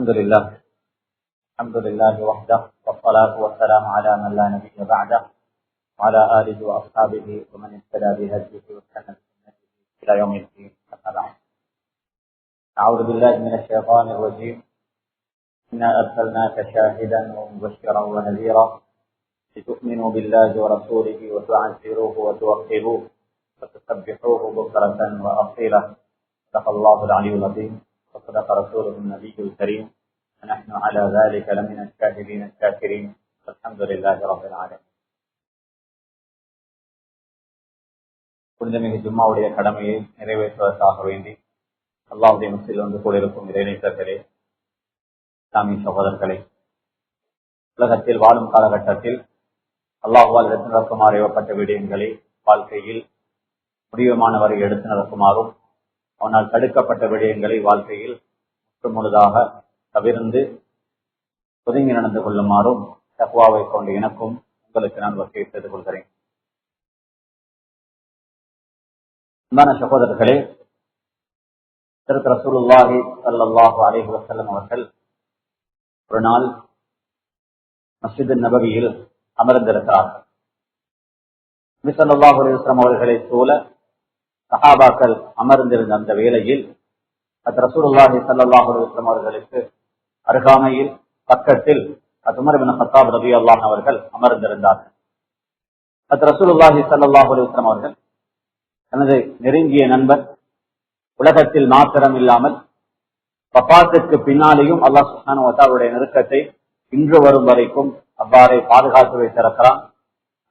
الحمد لله وحده، والصلاة والسلام على من لا نبي بعده، وعلى آله وأصحابه ومن اهتدى بهديه واستنى بسنته إلى يوم الدين. أما بعد، أعوذ بالله من الشيطان الرجيم. إنا أرسلناك شاهدا ومبشرا ونذيرا لتؤمنوا بالله ورسوله وتعزروه وتوقروه وتسبحوه بكرة وأصيلا. صدق الله العلي العظيم وصدق رسوله النبي الكريم، ونحن على ذلك لمن الشاهدين الشاكرين، والحمد لله رب العالمين. புனிதமிகு ஜும்மாவுடைய கடமையை நிறைவேற்றுவதற்காக வேண்டி அல்லாஹ்வுடைய முஸ்லில் வந்து கூடியிருக்கும் இறைநேசர்களே, இஸ்லாமிய சகோதரர்களே, உலகத்தில் வாழும் காலகட்டத்தில் அல்லாஹ்வால் எடுத்து நடக்குமாறு ஏவப்பட்ட விடயங்களை வாழ்க்கையில் முடிவுமான வரை எடுத்து நடக்குமாறும், அவனால் தடுக்கப்பட்ட விடயங்களை வாழ்க்கையில் முழுதாக தவிர்ந்து ஒதுங்கி நடந்து கொள்ளுமாறும் தக்வாவை கொண்டு எனக்கும் உங்களுக்கு நான் வசிய செய்து கொள்கிறேன். அன்பான சகோதரர்களே, ரசூலுல்லாஹி ஸல்லல்லாஹு அலைஹி வஸல்லம் அவர்கள் ஒரு நாள் மஸ்ஜித் நபவியில் அமர்ந்திருக்கிறார்கள். நபி ஸல்லல்லாஹு அலைஹி வஸல்லம் அவர்களை சூழ சஹாபாக்கள் அமர்ந்திருந்த அந்த வேளையில் ரசூலுல்லாஹி ஸல்லல்லாஹு அலைஹி வஸல்லம் அவர்களுக்கு அருகாமையில் பக்கத்தில் உமர் இப்னு கத்தாப் ரலியல்லாஹு அவர்கள் அமர்ந்திருந்தார்கள். ரசூலுல்லாஹி ஸல்லல்லாஹு அலைஹி வஸல்லம் அவர்கள் தனது நெருங்கிய நண்பர், உலகத்தில் மாத்திரம் இல்லாமல் வஃபாத்துக்கு பின்னாலேயும் அல்லாஹ் சுப்ஹானஹு வ தஆலாவுடைய நெருக்கத்தை இன்று வரும் வரைக்கும் அவ்வாறே பாதுகாத்து வைத்திருக்கிறான்.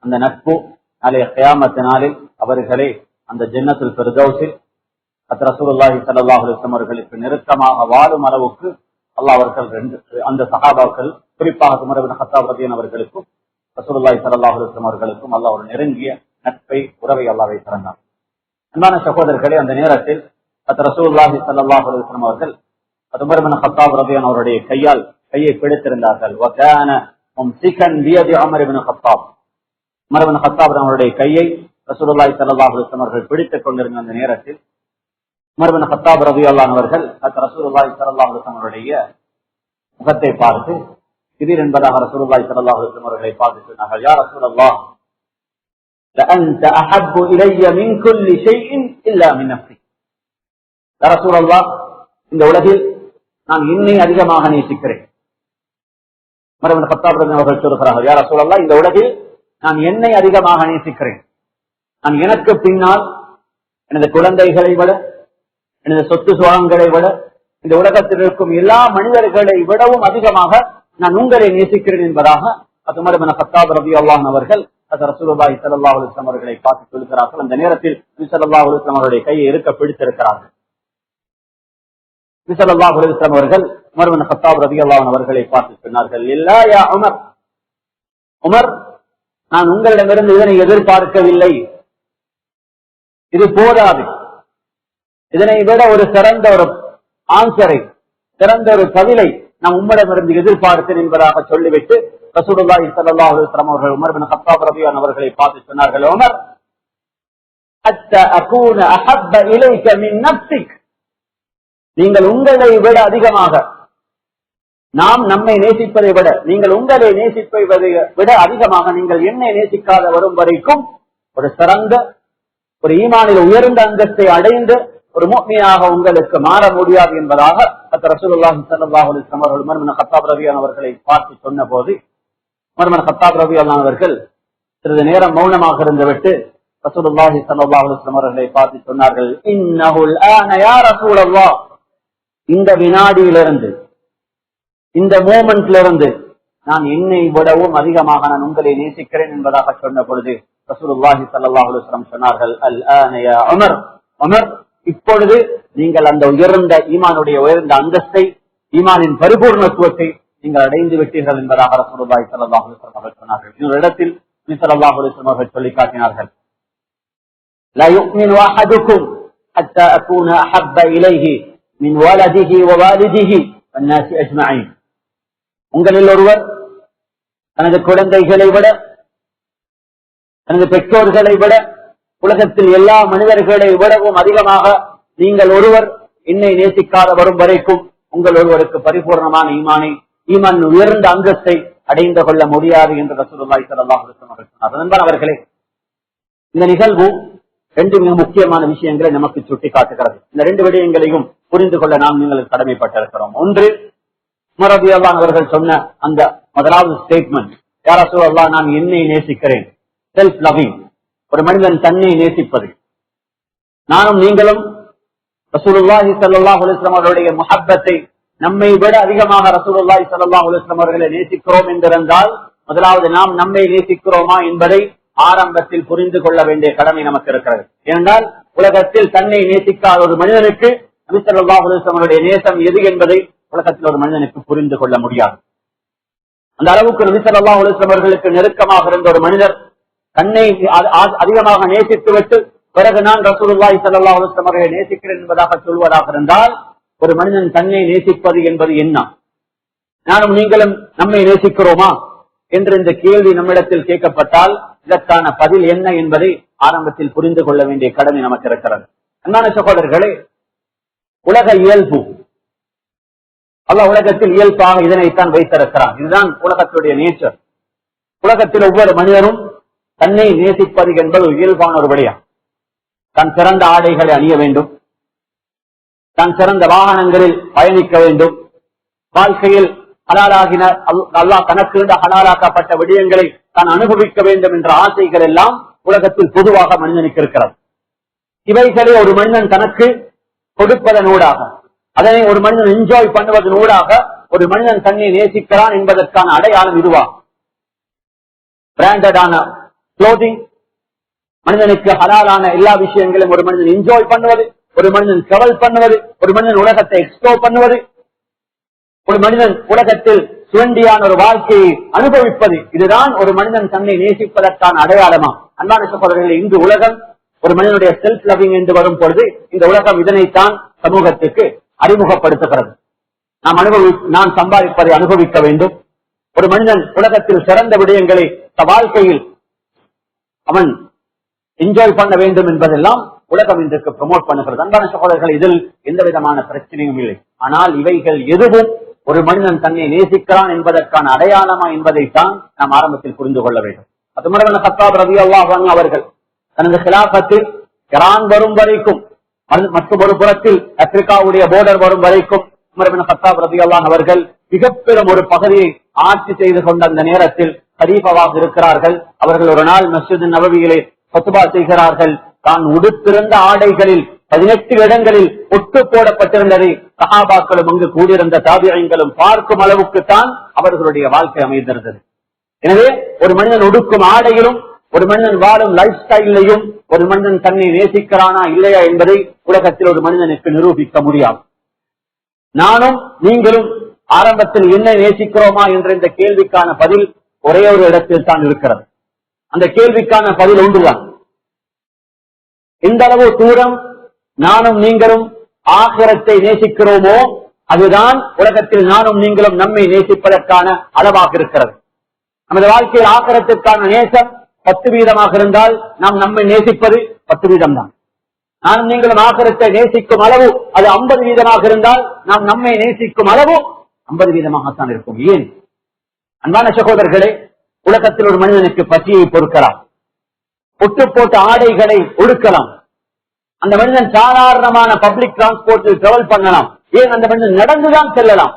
அந்த நட்பு நாளைய கியாமத் நாளில் அவர்களை அந்த ஜன்னத்துல் ஃபிர்தௌஸில் ரசூலுல்லாஹி ஸல்லல்லாஹு அலைஹி வஸல்லம் அவர்களுக்கு நெருக்கமாக வாழும் அளவுக்கு அல்லாஹ் அவர்கள் அந்த சஹாபாக்கள், குறிப்பாக உமர் இப்னு கத்தாப் ரலியல்லாஹு அவர்களுக்கும் ரசூலுல்லாஹி ஸல்லல்லாஹு அலைஹி வஸல்லம் அவர்களுக்கும் அல்லாஹ் ஒரு நெருங்கிய நட்பை, உறவை அல்லாஹ் வைத்திருந்தார். அன்பான சகோதரர்களே, அந்த நேரத்தில் ரசூலுல்லாஹி ஸல்லல்லாஹு அலைஹி வஸல்லம் அவர்கள் உமர் இப்னு கத்தாப் ரலியல்லாஹு அவருடைய கையை பிடித்திருந்தார்கள். வகான மும்சிகன் பியதி Umar ibn Khattab, Umar ibn Khattab அவருடைய கையை ரசூலுல்லாஹி ஸல்லல்லாஹு அலைஹி வஸல்லம் அவர்கள் பிடித்துக் கொண்டிருந்த அந்த நேரத்தில் உமர் இப்னு கத்தாப் ரலியல்லாஹு அவர்கள் ரசூலுல்லாஹி ஸல்லல்லாஹு அலைஹி வஸல்லம் அவருடைய முகத்தை பார்த்து திடீர் என்பதாக ரசூலுல்லாஹி ஸல்லல்லாஹு அலைஹி வஸல்லம் அவர்களை பார்த்து சொன்னார்கள், யா ரசூலல்லாஹ், லஅன்த அஹப்பு இலைய மின் குல்லி ஷைஇன் இல்லா மின் நஃப்ஸி. யா ரசூலல்லாஹ், இந்த உலகில் நான் என்னை அதிகமாக நேசிக்கிறேன். உமர் இப்னு கத்தாப் ரலியல்லாஹு அவர்கள் சொல்கிறார்கள், யா ரசூலல்லாஹ், இந்த உலகில் நான் என்னை அதிகமாக நேசிக்கிறேன். நான் எனக்கு பின்னால் எனது குழந்தைகளை விட, எனது சொத்து சுகங்களை விட, இந்த உலகத்தில் இருக்கும் எல்லா மனிதர்களை விடவும் அதிகமாக நான் உங்களை நேசிக்கிறேன் என்பதாக உமர் இப்னு கத்தாப் ரலியல்லாஹு அவர்கள் ரசூலுல்லாஹி ஸல்லல்லாஹு அலைஹி வஸல்லம் அவர்களை பார்த்து சொல்கிறார்கள். அந்த நேரத்தில் நபி ஸல்லல்லாஹு அலைஹி வஸல்லம் அவருடைய கையை இருக்க பிடித்திருக்கிறார்கள். நபி ஸல்லல்லாஹு அலைஹி வஸல்லம் அவர்கள் உமர் இப்னு கத்தாப் ரலியல்லாஹு அவர்களை பார்த்து சொன்னார்கள், இல்லா யா உமர், உமர், நான் உங்களிடமிருந்து இதனை எதிர்பார்க்கவில்லை. இது போதாது. இதனை விட ஒரு சிறந்த ஒரு ஆன்சரை, சிறந்த ஒரு பதிலை நாம் உம்மிடமிருந்து எதிர்பார்த்தேன் என்பதாக சொல்லிவிட்டு ரசூலுல்லாஹி ஸல்லல்லாஹு அலைஹி வஸல்லம் அவர்கள் உமர் இப்னு கத்தாப் ரலியல்லாஹு அவர்களை பார்த்து சொன்னார்கள், உமர், ஹத்தா அகூன அஹப்ப இலைக மின் நஃப்ஸிக். நீங்கள் உங்களை விட அதிகமாக, நாம் நம்மை நேசிப்பதை விட நீங்கள் உங்களை நேசிப்பதை விட அதிகமாக நீங்கள் என்னை நேசிக்காத வரும் வரைக்கும் ஒரு சிறந்த, ஒரு ஈமானில் உயர்ந்த அந்தஸ்தை அடைந்து ஒரு முஃமினாக உங்களுக்கு மாற முடியாது என்பதாக ரசூலுல்லாஹி ஸல்லல்லாஹு அலைஹி வஸல்லம் அவர்கள் உமர் இப்னு கத்தாப் ரலியல்லாஹு அவர்களை பார்த்து சொன்னபோது உமர் இப்னு கத்தாப் ரலியல்லாஹு அவர்கள் சிறிது நேரம் மௌனமாக இருந்துவிட்டு ரசூலுல்லாஹி ஸல்லல்லாஹு அலைஹி வஸல்லம் அவர்களை பார்த்து சொன்னார்கள், இன்னஹுல் ஆன யா ரசூலல்லாஹ், இந்த வினாடியிலிருந்து, இந்த மோமெண்ட்லிருந்து நான் என்னை விடவும் அதிகமாக நான் உங்களை நேசிக்கிறேன் என்பதாக சொன்ன பொழுது ரசூலுல்லாஹி ஸல்லல்லாஹு அலைஹி வஸல்லம் சொன்னார்கள், அல் ஆன யா உமர், உமர், இப்பொழுது நீங்கள் அந்த உயர்ந்த ஈமானுடைய உயர்ந்த அந்தஸ்தை, ஈமானின் பரிபூர்ணத்துவத்தை நீங்கள் அடைந்து விட்டீர்கள் என்பதாக ரசூலுல்லாஹி ஸல்லல்லாஹு அலைஹி வஸல்லம் அவர்கள் சொன்னார்கள். இன்னொரு இடத்தில் நபி ஸல்லல்லாஹு அலைஹி வஸல்லம் அவர்கள் சொல்லி காட்டினார்கள், லா யுமினு அஹதுக்கும் ஹத்தா அகூன அஹப்ப இலைஹி மின் வலதிஹி வ வாலிதிஹி வன் நாஸி அஜ்மஈன். உங்களில் ஒருவர் தனது குழந்தைகளை விட, தனது பெற்றோர்களை விட, உலகத்தில் எல்லா மனிதர்களை விடவும் அதிகமாக நீங்கள் ஒருவர் என்னை நேசிக்காத வரும் வரைக்கும் உங்கள் ஒருவருக்கு பரிபூர்ணமான ஈமான் உயர்ந்த அந்தஸ்தை அடைந்து கொள்ள முடியாது என்று ரசூலுல்லாஹி ஸல்லல்லாஹு அலைஹி வஸல்லம் சொன்னார். அதனால் அவர்களே, இந்த நிகழ்வு ரெண்டு மிக முக்கியமான விஷயங்களை நமக்கு சுட்டி காட்டுகிறது. இந்த ரெண்டு விடயங்களையும் புரிந்து கொள்ள நாம் நீங்கள் கடமைப்பட்டிருக்கிறோம். ஒன்று, உமர் ரலியல்லாஹு அவர்கள் சொன்ன அந்த முதலாவது ஸ்டேட்மெண்ட், யா ரசூலல்லாஹ், நான் என்னை நேசிக்கிறேன். செல்ஃப் லவிங், ஒரு மனிதன் தன்னை நேசிப்பது. நானும் நீங்களும் ரசூலுல்லாஹி ஸல்லல்லாஹு அலைஹி வஸல்லம் அவருடைய முஹப்பத்தை நம்மை விட அதிகமாக ரசூலுல்லாஹி ஸல்லல்லாஹு அலைஹி வஸல்லம் அவர்களை நேசிக்கிறோம் என்றிருந்தால், முதலாவது நாம் நம்மை நேசிக்கிறோமா என்பதை ஆரம்பத்தில் புரிந்து கொள்ள வேண்டிய கடமை நமக்கு இருக்கிறது. ஏனென்றால் உலகத்தில் தன்னை நேசிக்காத ஒரு மனிதனுக்கு நபி ஸல்லல்லாஹு அலைஹி வஸல்லம் அவருடைய நேசம் எது என்பதை உலகத்தில் ஒரு மனிதனுக்கு புரிந்து கொள்ள முடியாது. அந்த அளவுக்கு நபி ஸல்லல்லாஹு அலைஹி வஸல்லம் அவர்களுக்கு நெருக்கமாக இருந்த ஒரு மனிதர் தன்னை அதிகமாக நேசித்துவிட்டு பிறகு நான் ரசூலுல்லாஹி ஸல்லல்லாஹு அலைஹி வஸல்லம் அவர்களை நேசிக்கிறேன் என்பதாக சொல்வதாக இருந்தால், ஒரு மனிதன் தன்னை நேசிப்பது என்பது என்ன? நானும் நீங்களும் நம்மை நேசிக்கிறோமா என்று இந்த கேள்வி நம்மிடத்தில் கேட்கப்பட்டால் இதற்கான பதில் என்ன என்பதை ஆரம்பத்தில் புரிந்து கொள்ள வேண்டிய கடமை நமக்கு இருக்கிறது. அன்பான சகோதரர்களே, உலக இயல்பு, அல்லாஹ் உலகத்தில் இயல்பாக இதனைத்தான் வைத்திருக்கிறான். இதுதான் உலகத்துடைய நேச்சர். உலகத்தில் ஒவ்வொரு மனிதனும் தன்னை நேசிப்பது என்பது இயல்பான ஒரு விடயம். தான் சிறந்த ஆடைகளை அணிய வேண்டும், தான் சிறந்த வாகனங்களில் பயணிக்க வேண்டும், வாழ்க்கையில் ஹலாலாகின அல்லாஹ் தனக்கு ஹலாலாக்கப்பட்ட விடயங்களை தான் அனுபவிக்க வேண்டும் என்ற ஆசைகள் எல்லாம் உலகத்தில் பொதுவாக மனிதனுக்கு இருக்கிறது. இவைகளை ஒரு மனிதன் தனக்கு கொடுப்பதனூடாக, அதனை ஒரு மனிதன் என்ஜாய் பண்ணுவதனூடாக ஒரு மனிதன் தன்னை நேசிக்கிறான் என்பதற்கான அடையாளம் இதுவா? பிராண்டடான க்ளோதிங், மனிதனுக்கு ஹலாலான எல்லா விஷயங்களும் ஒரு மனிதன் என்ஜாய் பண்ணுவது, ஒரு மனிதன் டிராவல் பண்ணுவது, ஒரு மனிதன் உலகத்தை எக்ஸ்ப்ளோர் பண்ணுவது, ஒரு மனிதன் உலகத்தில் சுவண்டியான ஒரு வாழ்க்கையை அனுபவிப்பது, இதுதான் ஒரு மனிதன் தன்னை நேசிப்பதற்கான அடையாளமா? அன்பான சகோதரர்களே, இன்று உலகம் ஒரு மனிதனுடைய செல்ஃப் லவிங் என்று வரும் பொழுது இந்த உலகம் இதனைத்தான் சமூகத்துக்கு அறிமுகப்படுத்துகிறது. நாம் சம்பாதிப்பதை அனுபவிக்க வேண்டும். ஒரு மனிதன் உலகத்தில் சிறந்த விடயங்களை வாழ்க்கையில் அவன் என்ஜாய் பண்ண வேண்டும் என்பதெல்லாம் உலகம் இன்றைக்கு ப்ரமோட் பண்ணுகிறது. அன்பான சகோதரர்கள், இதில் எந்த விதமான பிரச்சனையும் இல்லை. ஆனால் இவைகள் எதுவும் ஒரு மனிதன் தன்னை நேசிக்கிறான் என்பதற்கான அடையாளமா என்பதைத்தான் நாம் ஆரம்பத்தில் புரிந்து கொள்ள வேண்டும். உமர் இப்னு கத்தாப் ரலியல்லாஹு அன்ஹு அவர்கள் தனது கிலாபத்தில் ஈரான் வரும் வரைக்கும், மற்றும் ஒரு புறத்தில் ஆப்பிரிக்காவுடைய போர்டர் வரும் வரைக்கும் உமர் இப்னு கத்தாப் ரலியல்லாஹு அன்ஹு அவர்கள் மிகப்பெரும் ஒரு பகுதியை ஆட்சி செய்து கொண்ட அந்த நேரத்தில் கலீஃபாவாக இருக்கிறார்கள். அவர்கள் ஒரு நாள் மஸ்ஜித் நபவியிலே ஃபத்வா செய்கிறார்கள். தான் உடுத்திருந்த ஆடைகளில் 18 இடங்களில் ஒட்டு போடப்பட்டிருந்ததை சஹாபாக்களும் அங்கு கூடியிருந்த தாபிஈன்களும் பார்க்கும் அளவுக்கு தான் அவர்களுடைய வாழ்க்கை அமைந்திருந்தது. எனவே ஒரு மனிதன் உடுக்கும் ஆடையிலும், ஒரு மனிதன் வாழும் லைஃப் ஸ்டைலையும் ஒரு மனிதன் தன்னை நேசிக்கிறானா இல்லையா என்பதை உலகத்தில் ஒரு மனிதனுக்கு நிரூபிக்க முடியாது. நானும் நீங்களும் ஆரம்பத்தில் என்ன நேசிக்கிறோமா என்ற இந்த கேள்விக்கான பதில் ஒரே ஒரு இடத்தில் தான் இருக்கிறது. அந்த கேள்விக்கான பதில் ஒன்றுதான். எந்த அளவு தூரம் நானும் நீங்களும் ஆகிரத்தை நேசிக்கிறோமோ அதுதான் உலகத்தில் நானும் நீங்களும் நம்மை நேசிப்பதற்கான அளவாக இருக்கிறது. நமது வாழ்க்கையில் ஆகிரத்திற்கான நேசம் 10% இருந்தால் நாம் நம்மை நேசிப்பது 10% தான். நானும் நீங்களும் ஆகிரத்தை நேசிக்கும் அளவு அது 50% இருந்தால் நாம் நம்மை நேசிக்கும் அளவு 50%தான் இருக்கும். ஏன்? அன்பான சகோதரர்களே, உலகத்தில் ஒரு மனிதனுக்கு பசியை பொறுக்கலாம், ஒட்டு போட்ட ஆடைகளை ஒடுக்கலாம், அந்த மனிதன் சாதாரணமான பப்ளிக் டிரான்ஸ்போர்ட்டில் டிராவல் பண்ணலாம், ஏன் அந்த மனிதன் நடந்துதான் செல்லலாம்.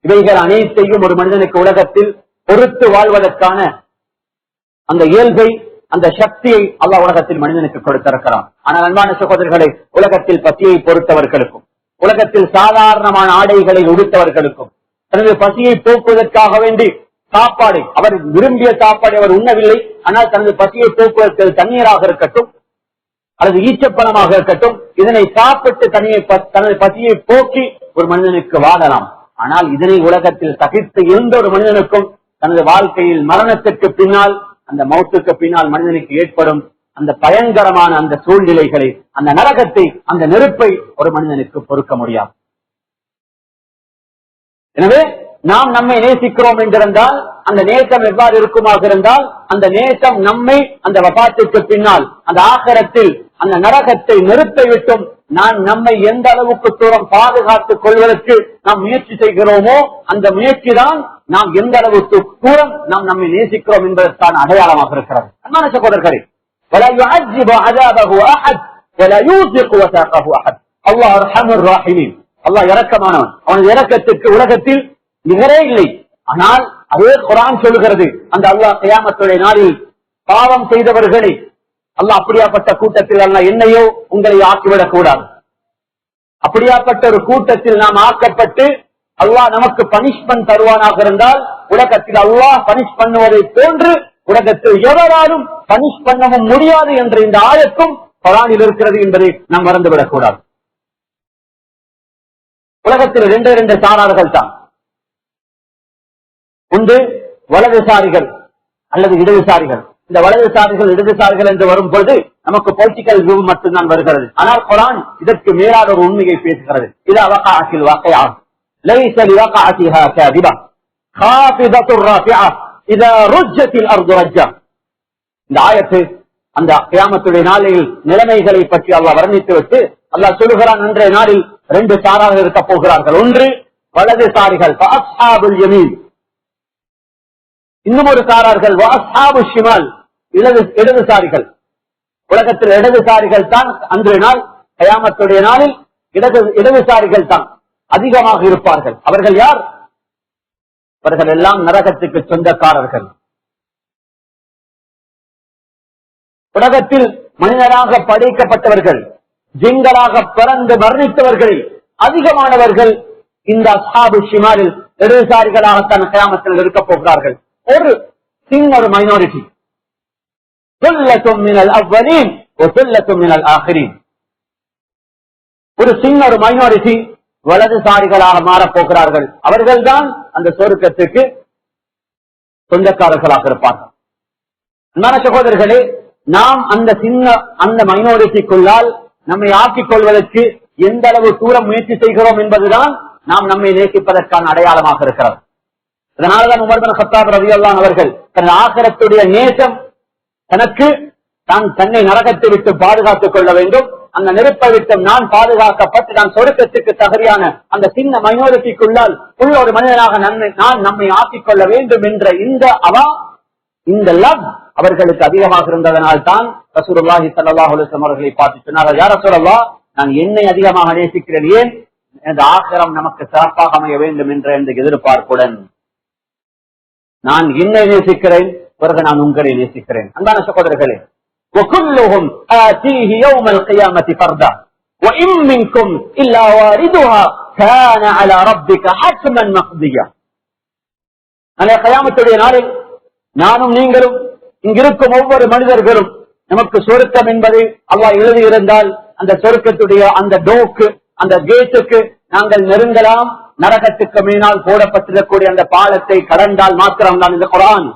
இவைகள் அனைத்தையும் ஒரு மனிதனுக்கு உலகத்தில் பொறுத்து வாழ்வதற்கான அந்த இயல்பை, அந்த சக்தியை அல்லாஹ் உலகத்தில் மனிதனுக்கு கொடுத்திருக்கிறான். ஆனால் அன்பான சகோதரர்களை, உலகத்தில் பசியை பொறுத்தவர்களுக்கும், உலகத்தில் சாதாரணமான ஆடைகளை உடுத்தவர்களுக்கும், தனது பசியை போக்குவதற்காக வேண்டி சாப்பாடு, அவர் விரும்பிய சாப்பாடு அவர் உண்ணவில்லை, ஆனால் தனது பசியை போக்குவதற்கு தண்ணீராக இருக்கட்டும் அல்லது ஈச்சப்பழமாக இருக்கட்டும், இதனை சாப்பிட்டு தனது பசியை போக்கி ஒரு மனிதனுக்கு வாழலாம். ஆனால் இதனை உலகத்தில் சகித்து இருந்த ஒரு மனிதனுக்கும் தனது வாழ்க்கையில் மரணத்திற்கு பின்னால், அந்த மௌத்துக்கு பின்னால் மனிதனுக்கு ஏற்படும் அந்த பயங்கரமான அந்த சூழ்நிலைகளை, அந்த நரகத்தை, அந்த நெருப்பை ஒரு மனிதனுக்கு பொறுக்க முடியாது. எனவே நாம் நம்மை நேசிக்கிறோம் என்றிருந்தால் அந்த நேசம் எவ்வாறு இருக்குமாக இருந்தால், அந்த நேசம் நம்மை அந்த வபாத்திற்கு பின்னால், அந்த ஆகரத்தில் அந்த நரகத்தை நெருப்பை விட்டும் நான் நம்மை எந்த அளவுக்கு தூரம் பாதுகாத்துக் கொள்வதற்கு நாம் முயற்சி செய்கிறோமோ அந்த முயற்சி தான் நாம் எந்த அளவுக்கு தூரம் நாம் நம்மை நேசிக்கிறோம் என்பதற்கான அடையாளமாக இருக்கிறது. அன்பான சகோதரர்களே, ولا يعذب عذابه احد ولا يوثق وثاقه احد. அல்லாஹ் அர்ஹமுர் ராஹிமீன், அல்லாஹ் இரக்கமானவன். அவனது இரக்கத்துக்கு உலகத்தில் நிகரே இல்லை. ஆனால் அதே குர்ஆன் சொல்கிறது, அந்த அல்லாஹ் கியாமத்துடைய நாளில் பாவம் செய்தவர்களை அல்லாஹ் அப்படியாப்பட்ட கூட்டத்தில் அல்லாஹ் என்னையோ உங்களை ஆக்கிவிடக் கூடாது. அப்படியாப்பட்ட ஒரு கூட்டத்தில் நாம் ஆக்கப்பட்டு அல்லாஹ் நமக்கு பனிஷ்மெண்ட் தருவானாக இருந்தால் உலகத்தில் அல்லாஹ் பனிஷ் பண்ணுவதை போன்று உலகத்தில் எவராலும் பனிஷ் பண்ணவும் முடியாது என்ற இந்த ஆயத்தும் குர்ஆனில் இருக்கிறது என்பதை நாம் மறந்துவிடக் கூடாது. உலகத்தில் இரண்டு சாரார்கள் தான். ஒன்று வலதுசாரிகள் அல்லது இடதுசாரிகள். இந்த வலதுசாரிகள் இடதுசாரிகள் என்று வரும்பொழுது நமக்கு பொலிட்டிக்கல் வியூ மட்டும்தான் வருகிறது. ஆனால் குர்ஆன் இதற்கு மேலான ஒரு உண்மையை பேசுகிறது. இது வகாஅத்தில் வாqi'a லைஸ லிவகாஅத்திஹா காதிபா காஃபிதத்துர் ராஃபி'a இதா ருஜ்ஜத்தில் அர்து ரஜ்ஜா. இந்த ஆயத்து அந்த கியாமத்துடைய நாளில் நிலைமைகளை பற்றி அல்லாஹ் வர்ணித்துவிட்டு அல்லாஹ் சொல்லுகிறான், அன்றைய நாளில் ரெண்டு சாராக இருக்க போகிறார்கள். ஒன்று வலதுசாரிகள் அஸ்ஹாபுல் யமீன், இன்னும் ஒரு சாரார்கள் அஸ்ஹாபு ஷிமால் இடதுசாரிகள். உலகத்தில் இடதுசாரிகள் தான் அன்றைய நாள் கியாமத்துடைய நாளில் இடதுசாரிகள் தான் அதிகமாக இருப்பார்கள். அவர்கள் யார்? அவர்கள் எல்லாம் நரகத்துக்கு சொந்தக்காரர்கள். உலகத்தில் மனிதராக படைக்கப்பட்டவர்கள், ஜிங்களாக பிறந்து மரணித்தவர்கள் அதிகமானவர்கள் இந்த அஸ்ஹாபு ஷிமாலில் இடதுசாரிகளாகத்தான் கியாமத்தில் இருக்க போகிறார்கள். ஒரு சின்ன மைனாரிட்டி, ஒரு சின்ன மைனாரிட்டி வலதுசாரிகளாக மாறப் போகிறார்கள். அவர்கள்தான் அந்த சொர்க்கத்துக்கு சொந்தக்காரர்களாக இருப்பார்கள். அன்பான சகோதரர்களே, நாம் அந்த மைனாரிட்டிக்குள்ளால் நம்மை ஆக்கிக் கொள்வதற்கு எந்த அளவு தூரம் முயற்சி செய்கிறோம் என்பதுதான் நாம் நம்மை நேசிப்பதற்கான அடையாளமாக இருக்கிறது. அதனால்தான் உமர் பின் கத்தாப் ரலியல்லாஹு அவர்கள் தன் ஆகிரத்துடைய நேசம் தனக்கு தன்னை நரகத்தை விட்டு பாதுகாத்துக் கொள்ள வேண்டும், அந்த நெருப்பை விட்டு நான் பாதுகாக்கப்பட்டு நான் சொர்க்கத்துக்கு தகுதியான அந்த சின்ன மைனாரிட்டிக்குள்ளால் உள்ள ஒரு மனிதனாக நான் நம்மை ஆக்கிக் கொள்ள வேண்டும் என்ற இந்த லவ் அவர்களுக்கு அதிகமாக இருந்ததனால் தான் ரசூலுல்லாஹி ஸல்லல்லாஹு அலைஹி வஸல்லம் அவர்களை பார்த்து சொன்னார்கள், யா ரசூலல்லாஹ், நான் என்னை அதிகமாக நேசிக்கிறேன், ஏன் இந்த ஆகிரம் நமக்கு சிறப்பாக அமைய வேண்டும் என்ற எதிர்பார்ப்புடன் நான் என்னை நேசிக்கிறேன், பிறகு நான் உங்களை நேசிக்கிறேன். அன்பான சகோதரர்களே, وَكُلُّهُمْ آتِيهِ يَوْمَ الْقِيَامَةِ فَرْدًا وَإِن مِّنكُمْ إِلَّا وَارِدُهَا كَانَ عَلَى رَبِّكَ حَتْمًا مَقْضِيًّا. நாளை கியாமத்துடைய நாளில் நானும் நீங்களும் இங்கிருக்கும் ஒவ்வொரு மனிதர்களும் நமக்கு சொர்க்கம் என்பதை அல்லாஹ் எழுதியிருந்தால் அந்த சொர்க்கத்துடைய அந்த டோக்கு அந்த கேட்டுக்கு நாங்கள் நெருங்கலாம். நரகத்துக்கு மேனால் போடப்பட்டிருக்கக்கூடிய அந்த பாலத்தை கடந்தால் மாத்திரம் தான் இந்த குர்ஆன்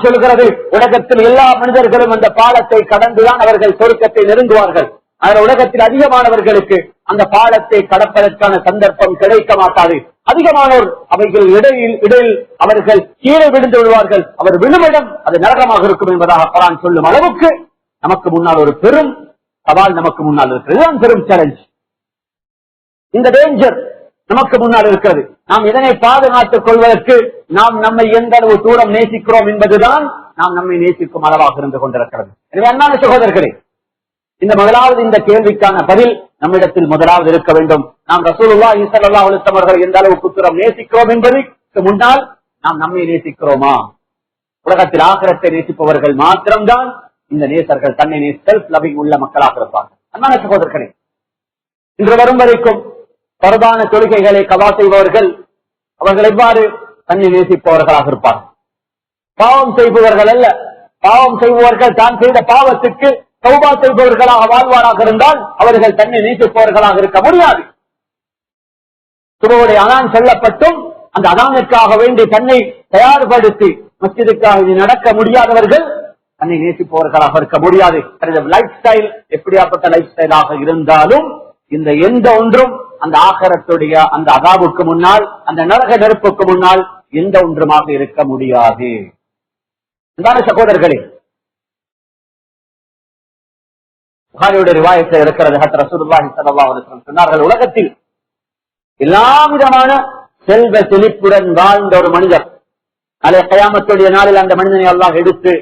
சொல்கிறது, உலகத்தில் எல்லா மனிதர்களும் அந்த பாலத்தை கடந்துதான் அவர்கள் சொர்க்கத்தை நெருங்குவார்கள். ஆனால் உலகத்தில் அதிகமானவர்களுக்கு அந்த பாலத்தை கடப்பதற்கான சந்தர்ப்பம் கிடைக்க மாட்டாது. அதிகமானோர் அவைகள் இடையில் அவர்கள் கீழே விழுந்து விடுவார்கள். அவர் விழுமிடம் அது நரகமாக இருக்கும் என்பதாக குர்ஆன் சொல்லும் அளவுக்கு நமக்கு முன்னால் ஒரு பெரும் சவால் நமக்கு முன்னால் இருக்கிறது. இதுதான் பெரும் சேலஞ்ச். இந்த டேஞ்சர் நமக்கு முன்னால் இருக்கிறது. நாம் இதனை பாதுகாத்துக் கொள்வதற்கு நாம் நம்மை எந்த அளவு தூரம் நேசிக்கிறோம் என்பதுதான் நாம் நம்மை நேசிக்கும் அளவாக இருந்து கொண்டிருக்கிறது. எனவே அன்பான சகோதரர்களே, இந்த கேள்விக்கான பதில் நம்மிடத்தில் முதலாவது இருக்க வேண்டும். நாம் ரசூலுல்லாஹி ஸல்லல்லாஹு அலைஹி வஸல்லம் அவர்களை எந்த அளவுக்கு தூரம் நேசிக்கிறோம் என்பதற்கு முன்னால் நாம் நம்மை நேசிக்கிறோமா? உலகத்தில் ஆகிரத்தை நேசிப்பவர்கள் மாத்திரம்தான் இந்த நேசர்கள், தன்னை செல்ஃப் லவிங் உள்ள மக்களாக இருப்பார்கள். அன்பான சகோதரர்களே, இன்று வரும் வரைக்கும் பரதான தொழுகைகளை கவா செய்பவர்கள் அவர்கள் எவ்வாறு தன்னை நேசிப்பவர்களாக இருப்பார்கள்? பாவம் செய்பவர்கள் அல்ல. பாவம் செய்பவர்கள் தான் செய்த பாவத்துக்கு தௌபா செய்பவர்களாக வாழ்வாராக இருந்தால் அவர்கள் தன்னை நேசிப்பவர்களாக இருக்க முடியாது. சுபஹுடைய அதான் சொல்லப்பட்டும் அந்த அதானுக்காக வேண்டி தன்னை தயார்படுத்தி மஸ்ஜிதுக்காக நடக்க முடியாதவர்கள் தன்னை நேசிப்பவர்களாக இருக்க முடியாது. லைஃப் ஸ்டைல் எப்படியாப்பட்ட லைஃப் ஸ்டைலாக இருந்தாலும் இந்த எந்த ஒன்றும் அந்த ஆகிரத்துடைய அந்த அதாபுக்கு முன்னால், அந்த நரக நெருப்புக்கு முன்னால் எந்த ஒன்றுமாக இருக்க முடியாது. சகோதரர்களே, புகாரியுடைய ரிவாயத்தில் இருக்கிறது. ஹஜ்ரத் ரசூலுல்லாஹி ஸல்லல்லாஹு அலைஹி வஸல்லம் சொன்னார்கள், உலகத்தில் எல்லா விதமான செல்வ செழிப்புடன் வாழ்ந்த ஒரு மனிதர் நாளை கியாமத்துடைய நாளில் அந்த மனிதனை அல்லாஹ் எடுத்து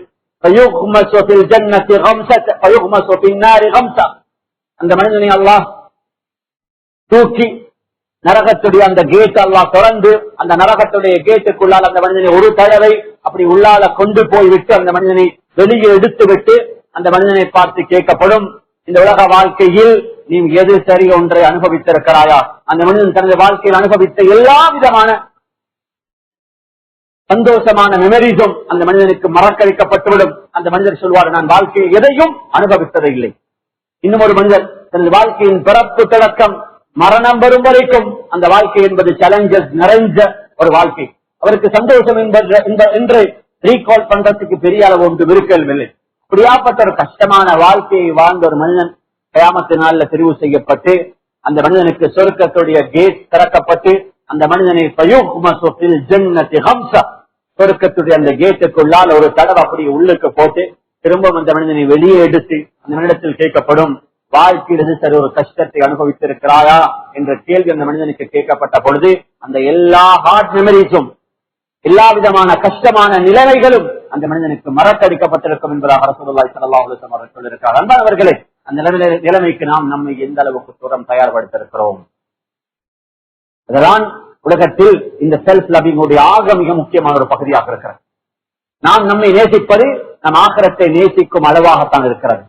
அந்த மனிதனை அல்லாஹ் தூக்கி நரகத்துடைய அந்த கேட் அல்லாஹ் திறந்து அந்த நரகத்துடைய கேட்டுக்குள்ளால் அந்த மனிதனை ஒரு தடவை அப்படி உள்ளால கொண்டு போய் விட்டு அந்த மனிதனை வெளியே எடுத்து விட்டு அந்த மனிதனை பார்த்து கேட்கப்படும், இந்த உலக வாழ்க்கையில் நீ எது சரி ஒன்றை அனுபவித்திருக்கிறாயா? அந்த மனிதன் தனது வாழ்க்கையில் அனுபவித்த எல்லா விதமான சந்தோஷமான மெமரிஸும் அந்த மனிதனுக்கு மறக்கடிக்கப்பட்டுவிடும். அந்த மனிதர் சொல்வார், நான் வாழ்க்கையை எதையும் அனுபவித்ததை இல்லை. இன்னும் ஒரு மனிதர் தனது வாழ்க்கையின் பிறப்பு தொடக்கம் மரணம் வரும் வரைக்கும் அந்த வாழ்க்கை என்பது சேலஞ்சஸ் நிறைஞ்ச ஒரு வாழ்க்கை. அவருக்கு சந்தோஷம் என்று ரீகால் பண்றதுக்கு பெரிய அளவு ஒன்று இருக்கவில்லை. அப்படியாப்பட்ட ஒரு கஷ்டமான வாழ்க்கையை வாழ்ந்த ஒரு மனிதன் கியாமத்து நாள்ல தெரிவு செய்யப்பட்டு அந்த மனிதனுக்கு சொர்க்கத்துடைய கேட் திறக்கப்பட்டு அந்த மனிதனை சொர்க்கத்துடைய அந்த கேட்டுக்குள்ளால் ஒரு தடவை அப்படி உள்ளுக்கு போட்டு திரும்பவும் அந்த மனிதனை வெளியே எடுத்து அந்த மனிதத்தில் கேட்கப்படும், வாழ்க்கையில் சரி ஒரு கஷ்டத்தை அனுபவித்திருக்கிறாயா என்ற கேள்வி அந்த மனிதனுக்கு கேட்கப்பட்ட பொழுது அந்த எல்லா ஹார்ட் மெமரிஸும் எல்லா விதமான கஷ்டமான நிலைமைகளும் அந்த மனிதனுக்கு மறக்கடிக்கப்பட்டிருக்கும் என்பதாக ரசூலுல்லாஹி ஸல்லல்லாஹு அலைஹி வஸல்லம் அவர்கள் சொல்லியிருக்கிறார். அன்பானவர்களே, அந்த நிலைமைக்கு நாம் நம்மை எந்த அளவுக்கு தூரம் தயார்படுத்திருக்கிறோம்? அதனால் உலகத்தில் இந்த செல்ஃப் லவ்விங் ஆக மிக முக்கியமான ஒரு பகுதியாக இருக்கிறது. நாம் நம்மை நேசிப்பது நம் ஆகிரத்தை நேசிக்கும் அளவாகத்தான் இருக்கிறது.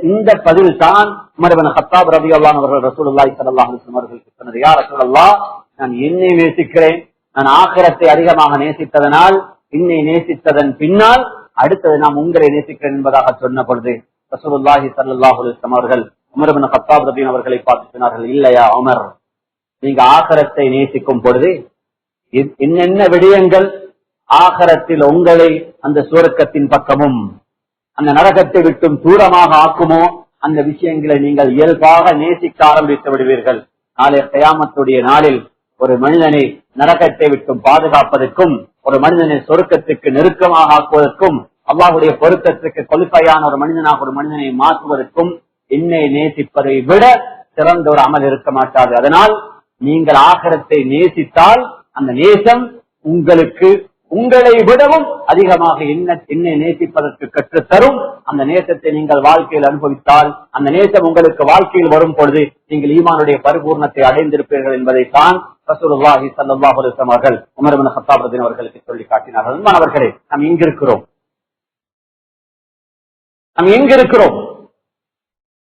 இந்த பதில் தான் உமர் இப்னு கத்தாப் ரலியல்லாஹு அன்ஹு அவர்கள் ரசூலுல்லாஹி ஸல்லல்லாஹு அலைஹி வஸல்லம் அவர்களுக்கு சொன்னது, யா ரசூலல்லாஹ், நான் என்னை நேசிக்கிறேன், நான் ஆகிரத்தை அதிகமாக நேசித்ததனால் என்னை நேசித்ததன் பின்னால் அடுத்தது நாம் உங்களை நேசிக்கிறேன் என்பதாக சொன்ன பொழுது ரசூலுல்லாஹி ஸல்லல்லாஹு அலைஹி வஸல்லம் அவர்கள் உமர் இப்னு கத்தாப் ரலியல்லாஹு அவர்களை பார்த்து சொன்னார்கள், இல்லையா உமர், நீங்க ஆகிரத்தை நேசிக்கும் பொழுது என்னென்ன விடயங்கள் ஆகிரத்தில் உங்களை அந்த சுவர்க்கத்தின் பக்கமும் அந்த நரகத்தை விட்டும் தூரமாக ஆக்குமோ அந்த விஷயங்களை நீங்கள் இயல்பாக நேசிக்க ஆரம்பித்து விடுவீர்கள். நாளை கியாமத்துடைய நாளில் ஒரு மனிதனை நரகத்தை விட்டும் பாதுகாப்பதற்கும் ஒரு மனிதனை சொர்க்கத்துக்கு நெருக்கமாக ஆக்குவதற்கும் அல்லாஹ்வுடைய பொருத்தத்துக்கு கொள்கையான ஒரு மனிதனாக ஒரு மனிதனை மாற்றுவதற்கும் என்னை நேசிப்பதை விட சிறந்த ஒரு அமல் இருக்க மாட்டாது. அதனால் நீங்கள் ஆகிரத்தை நேசித்தால் அந்த நேசம் உங்களுக்கு உங்களை விடவும் அதிகமாக என்னை நேசிப்பதற்கு கற்றுத்தரும். அந்த நேசத்தை நீங்கள் வாழ்க்கையில் அனுபவித்தால் அந்த நேசம் உங்களுக்கு வாழ்க்கையில் வரும் பொழுது நீங்கள் ஈமானுடைய பரிபூர்ணத்தை அடைந்திருப்பீர்கள் என்பதைத்தான் ரசூலுல்லாஹி ஸல்லல்லாஹு அலைஹி வஸல்லம் அவர்கள் உமர் இப்னு கத்தாப் ரலியல்லாஹு அவர்களுக்கு சொல்லி காட்டினார்கள். மாணவர்களே, நாம் எங்கிருக்கிறோம்?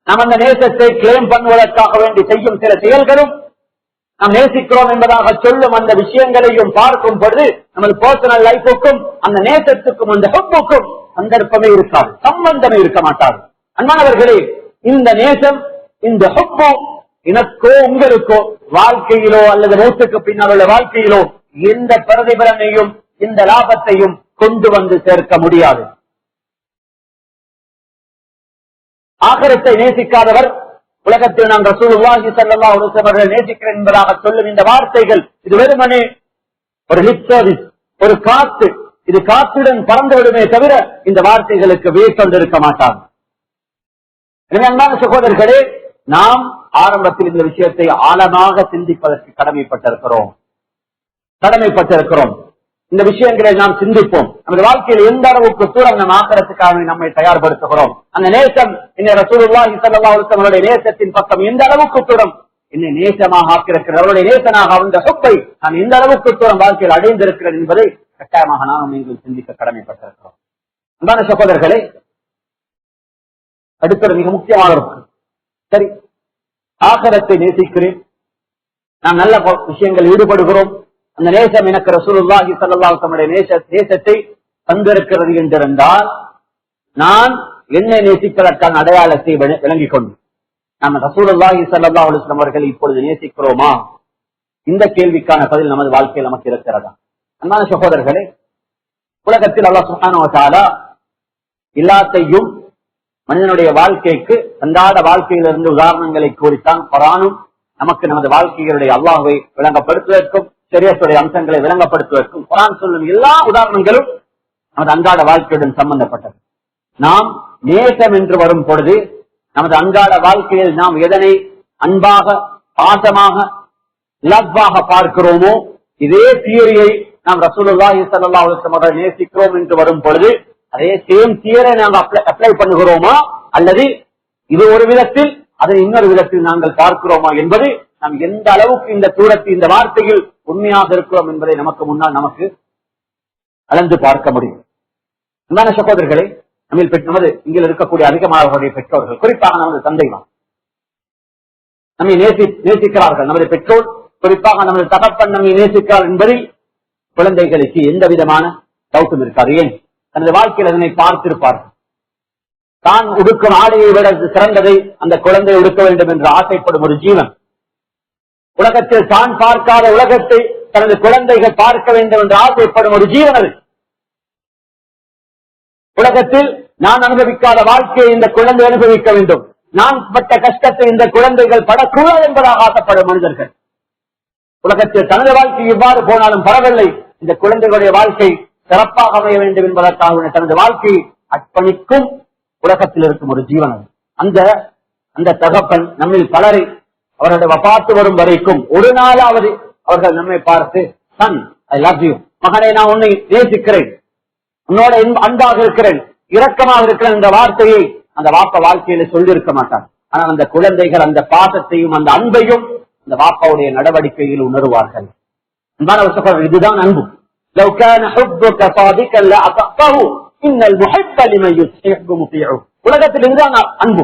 நாம் அந்த நேசத்தை கிளைம் பண்ணுவதற்காக வேண்டி செய்யும் சில செயல்களும் நாம் நேசிக்கிறோம் என்பதாக சொல்லும் அந்த விஷயங்களையும் பார்க்கும் பொழுது நமது பர்சனல் லைஃபுக்கும் அந்த நேசத்துக்கும் அந்த ஹப்புக்கும் சந்தர்ப்பமே இருக்காது, சம்பந்தமே இருக்க மாட்டாது. அன்பானவர்களே, இந்த நேசம் இந்த ஹப்பு எனக்கோ உங்களுக்கோ வாழ்க்கையிலோ அல்லது மௌத்துக்கு பின்னால் உள்ள வாழ்க்கையிலோ எந்த பிரதிபலனையும் இந்த லாபத்தையும் கொண்டு வந்து சேர்க்க முடியாது. ஆகிரத்தை நேசிக்காதவர் உலகத்தில் நான் ரசூலுல்லாஹி ஸல்லல்லாஹு அலைஹி வஸல்லம் அவர்களை நேசிக்கிறேன் என்பதாக சொல்லும் இந்த வார்த்தைகள் இது வெறுமனே ஒரு லிப் சர்வீஸ், ஒரு காத்து, இது காத்துடன் பறந்துவிடுமே தவிர இந்த வார்த்தைகளுக்கு வேர் இருக்க மாட்டாங்க. எனவே அன்பான சகோதரர்களே, நாம் ஆரம்பத்தில் இந்த விஷயத்தை ஆழமாக சிந்திப்பதற்கு கடமைப்பட்டிருக்கிறோம். இந்த விஷயங்களை நாம் சிந்திப்போம். நமது வாழ்க்கையில் எந்த அளவுக்கு தூரம் நம் ஆக்கிரத்துக்காக நம்மை தயார்படுத்துகிறோம். அந்த நேசம் இந்த ரசூலுல்லாஹி ஸல்லல்லாஹு அலைஹி வஸல்லம் அவருடைய நேசத்தின் பக்கம் எந்த அளவுக்கு தூரம் என்னை நேசமாக ஆக்கியிருக்கிறது, அவருடைய நேசனாக அந்த சொப்பை நான் எந்த அளவுக்கு தூரம் வாழ்க்கையில் அடைந்திருக்கிறேன் என்பதை கட்டாயமாக நாம் நீங்கள் சிந்திக்க கடமைப்பட்டிருக்கிறோம். அன்பான சகோதரர்களே, அடுத்தது மிக முக்கியமான சரி, ஆகிரத்தை நேசிக்கிறேன், நான் நல்ல விஷயங்கள் ஈடுபடுகிறோம், அந்த நேசம் எனக்கு ரசூலுல்லாஹி ஸல்லல்லாஹு அலைஹி வஸல்லம் நேசத்தை தந்திருக்கிறது என்றிருந்தால் நான் என்னை நேசிப்பதற்கான அடையாளத்தை விளங்கிக் கொண்டு நாம் ரசூலுல்லாஹி ஸல்லல்லாஹு அலைஹி வஸல்லம் அவர்களை இப்பொழுது நேசிக்கிறோமா? இந்த கேள்விக்கான பதில் நமது வாழ்க்கையில் நமக்கு இருக்கிறதா? அன்பான சகோதரர்களே, உலகத்தில் அல்லாஹ் சுப்ஹானஹு வ தஆலா எல்லாத்தையும் மனிதனுடைய வாழ்க்கைக்கு அன்றாட வாழ்க்கையிலிருந்து உதாரணங்களை கூறித்தான் குர்ஆனும் நமக்கு நமது வாழ்க்கைகளுடைய அல்லாஹ்வை விளங்கப்படுத்துவதற்கும் ஷரியத்துடைய அம்சங்களை விளங்கப்படுத்துவதற்கும் குர்ஆன் சொல்லும் எல்லா உதாரணங்களும் நமது அன்றாட வாழ்க்கையுடன் சம்பந்தப்பட்டது. நாம் நேசம் என்று வரும் பொழுது நமது அன்றாட வாழ்க்கையில் நாம் எதனை அன்பாக, பாசமாக, லவ்வாக பார்க்கிறோமோ இதே தியரியை நாம் ரசூலுல்லாஹி ஸல்லல்லாஹு அலைஹி வஸல்லம் அவர்களை நேசிக்கிறோம் என்று வரும் பொழுது அதே சேம் தியரை நாம் அப்ளை பண்ணுகிறோமா, அல்லது இது ஒரு விதத்தில் அதை இன்னொரு விதத்தில் நாங்கள் பார்க்கிறோமா என்பது நாம் எந்த அளவுக்கு இந்த தூரத்தில் இந்த வார்த்தையில் உண்மையாக இருக்கிறோம் என்பதை நமக்கு முன்னால் நமக்கு அளந்து பார்க்க முடியும். அன்பான சகோதரர்களே, நமது இங்கே இருக்கக்கூடிய அதிகமானவர்களுடைய பெற்றோர்கள், குறிப்பாக நமது தந்தைமார் நம்மை நேசிக்கிறார்கள். நமது பெற்றோர், குறிப்பாக நமது தகப்பன் நம்மை நேசிக்கிறார் என்பதில் குழந்தைகளுக்கு எந்த விதமான டவுட்டும் இருக்காது. ஏன்? தனது வாழ்க்கையில் அதனை பார்த்திருப்பார்கள். தான் உடுக்கும் ஆடையை விட சிறந்ததை அந்த குழந்தை உடுக்க வேண்டும் என்று ஆசைப்படும் ஒரு ஜீவன். உலகத்தில் தான் பார்க்காத உலகத்தை தனது குழந்தைகள் பார்க்க வேண்டும் என்று ஆசைப்படும் ஒரு ஜீவன் அது. உலகத்தில் நான் அனுபவிக்காத வாழ்க்கையை இந்த குழந்தை அனுபவிக்க வேண்டும், நான் பட்ட கஷ்டத்தை இந்த குழந்தைகள் படக்கூடாது என்பதாக ஆசைப்படும் மனிதர்கள். உலகத்தில் தனது வாழ்க்கை எவ்வாறு போனாலும் பரவாயில்லை, இந்த குழந்தைகளுடைய வாழ்க்கை சிறப்பாக அமைய வேண்டும் என்பதற்காக தனது வாழ்க்கையை அர்ப்பணிக்கும் உலகத்தில் இருக்கும் ஒரு ஜீவன். அந்த தகப்பன் நம்மில் பலரை அவருடைய வபாத்து வரும் வரைக்கும் ஒரு நாளாவது அவர்கள் நம்மை பார்த்து, சன் ஐ லவ் யூ, மகனை நான் உன்னை நேசிக்கிறேன், உன்னோட அன்பாக இருக்கிறேன், இரக்கமாக இருக்கிறேன் என்ற வார்த்தையை அந்த வாப்பா வாழ்க்கையில சொல்லியிருக்க மாட்டார். ஆனால் அந்த குழந்தைகள் அந்த பாசத்தையும் அந்த அன்பையும் அந்த வாப்பாவுடைய நடவடிக்கையில் உணர்வார்கள். இதுதான் அன்பு. உலகத்தில் இதுதான் அன்பு,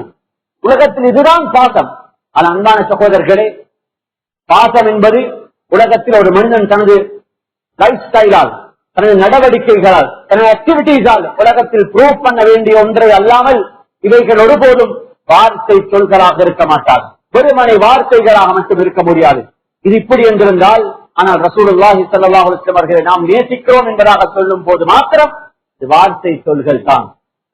உலகத்தில் இதுதான் பாசம். ஆனால் அன்பான சகோதரர்களே, பாசம் என்பது உலகத்தில் ஒரு மனிதன் தனது லைஃப் ஸ்டைலால், தனது நடவடிக்கைகளால், தனது ஆக்டிவிட்டிஸால் உலகத்தில் ப்ரூவ் பண்ண வேண்டிய ஒன்றை அல்லாமல் இவைகள் ஒருபோதும் வார்த்தை சொல்களாக இருக்க மாட்டார், வெறுமனை வார்த்தைகளாக மட்டும் இருக்க முடியாது. இது இப்படி என்றிருந்தால், ஆனால் ரசூலுல்லாஹி ஸல்லல்லாஹு அலைஹி வஸல்லம் அவர்களை நாம் நேசிக்கிறோம் என்பதாக சொல்லும் போது மாத்திரம் இது வார்த்தை சொல்கள் தான்.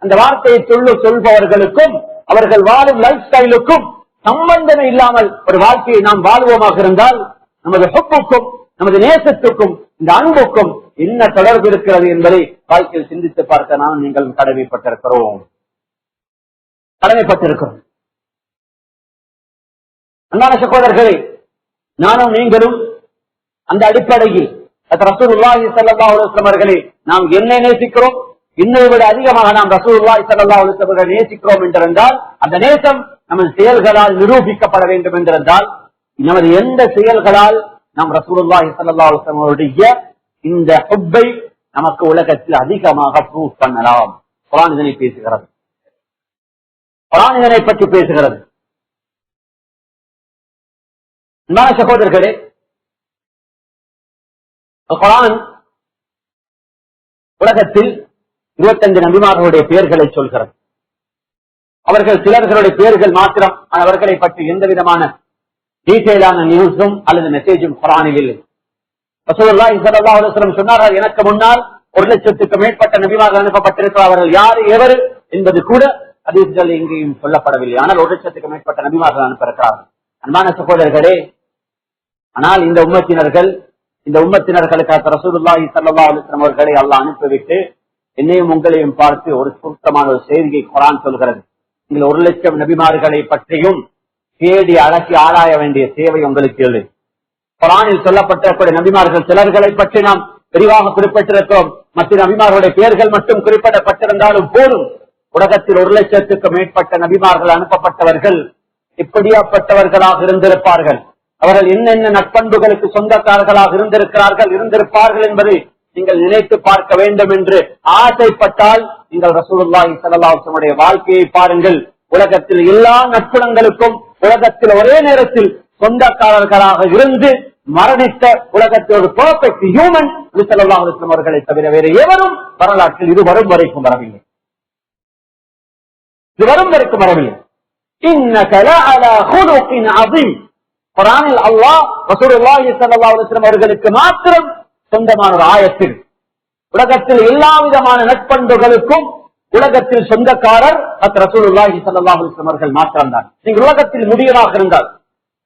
அந்த வார்த்தையை சொல்பவர்களுக்கும் அவர்கள் வாழும் லைஃப் ஸ்டைலுக்கும் சம்பந்தமே இல்லாமல் ஒரு வாழ்க்கையை நாம் வாழ்வோமாக இருந்தால் நமது ஹுப்புக்கும் நமது நேசத்துக்கும் இந்த அன்புக்கும் என்ன தொடர்பு இருக்கிறது என்பதை வாழ்க்கையில் சிந்தித்து பார்க்க நாம் நீங்கள் கடமைப்பட்டிருக்கிறோம். அன்பான சகோதரர்களே, நானும் நீங்களும் அந்த அடிப்படையில் ரசூலுல்லாஹி ஸல்லல்லாஹு அலைஹி வஸல்லம் அவர்களை நாம் என்ன நேசிக்கிறோம், இன்னை விட அதிகமாக நாம் ரசூலுல்லாஹி ஸல்லல்லாஹு அலைஹி வஸல்லம் அவர்களை நேசிக்கிறோம் என்றிருந்தால் அந்த நேசம் நமது செயல்களால் நிரூபிக்கப்பட வேண்டும் என்றிருந்தால் நமது எந்த செயல்களால் நாம் ரசூலுல்லாஹி ஸல்லல்லாஹு அலைஹி வஸல்லம் அவருடைய இந்த ஹுப்பை நமக்கு உலகத்தில் அதிகமாக ப்ரூவ் பண்ணலாம். குர்ஆன் இதனை பேசுகிறது, குர்ஆன் இதனை பற்றி பேசுகிறது. அன்பான சகோதரர்களே, குர்ஆன் உலகத்தில் 25 நபிமார்களுடைய பெயர்களை சொல்கிறது. அவர்கள் சிலர்களுடைய பெயர்கள் மாத்திரம், அவர்களை பற்றி எந்த விதமான டீட்டெயிலான நியூஸும் அல்லது மெசேஜும் குர்ஆனில் இல்லை. ரசூலுல்லாஹி ஸல்லல்லாஹு அலைஹி வஸல்லம் சொன்னார்கள், எனக்கு முன்னால் 1,00,000க்கு மேற்பட்ட நபிமார்கள் அனுப்பப்பட்டிருக்கிறார்கள், யார் எவர் என்பது கூட ஹதீஸ்கள் எங்கேயும் சொல்லப்படவில்லை. ஆனால் 1,00,000க்கு மேற்பட்ட நபிமார்கள் அனுப்பியிருக்கிறார்கள். அன்பான சகோதரர்களே, ஆனால் இந்த உம்மத்தினர்களுக்காக ரசூலுல்லாஹி ஸல்லல்லாஹு அலைஹி வஸல்லம் அவர்களை அல்லாஹ் அனுப்பிவிட்டு என்னையும் உங்களையும் பார்த்து ஒரு சுருக்கமான ஒரு செய்தியை குர்ஆன் சொல்கிறது. நீங்கள் 1,00,000 நபிமார்களை பற்றியும் தேடி அலசி ஆராய வேண்டிய தேவை உங்களுக்கு இல்லை. குர்ஆனில் சொல்லப்பட்டிருக்கிற நபிமார்கள் சிலர்களை பற்றி நாம் விரிவாக குறிப்பிட்டிருக்கிறோம். மற்ற நபிமார்களுடைய பெயர்கள் மட்டும் குறிப்பிடப்பட்டிருந்தாலும் போதும். உலகத்தில் 1,00,000க்கு மேற்பட்ட நபிமார்கள் அனுப்பப்பட்டவர்கள் இப்படியாப்பட்டவர்களாக இருந்திருப்பார்கள், அவர்கள் என்னென்ன நட்பண்புகளுக்கு சொந்தக்காரர்களாக இருந்திருப்பார்கள் என்பதை நீங்கள் நினைத்து பார்க்க வேண்டும் என்று ஆசைப்பட்டால் நீங்கள் ரசூலுல்லாஹி ஸல்லல்லாஹு அலைஹி வஸல்லம் வாழ்க்கையை பாருங்கள். உலகத்தில் எல்லா நட்புணங்களுக்கும் உலகத்தில் ஒரே நேரத்தில் சொந்தக்காரர்களாக இருந்து மரணித்த உலகத்தில் ஒரு பெர்ஃபெக்ட் ஹியூமன் ஸல்லல்லாஹு அலைஹி வஸல்லம் அவர்களை தவிர வேறு எவரும் வரலாற்றில் இது வரும் வரைக்கும் வரவில்லை. இன்னக லஅலா குலுகின் அதீம். குர்ஆனில் அல்லாஹ் ரசூலுல்லாஹி ஸல்லல்லாஹு அலைஹி வஸல்லம் அவர்களுக்கு மாத்திரம் சொந்தமான ஒரு ஆயத்தில் உலகத்தில் எல்லா விதமான நட்பண்புகளுக்கும் உலகத்தில் சொந்தக்காரர் ரசூலுல்லாஹி ஸல்லல்லாஹு அலைஹி வஸல்லம் அவர்கள் மாத்திரம்தான். நீங்கள் உலகத்தில் முடியமாக இருந்தால்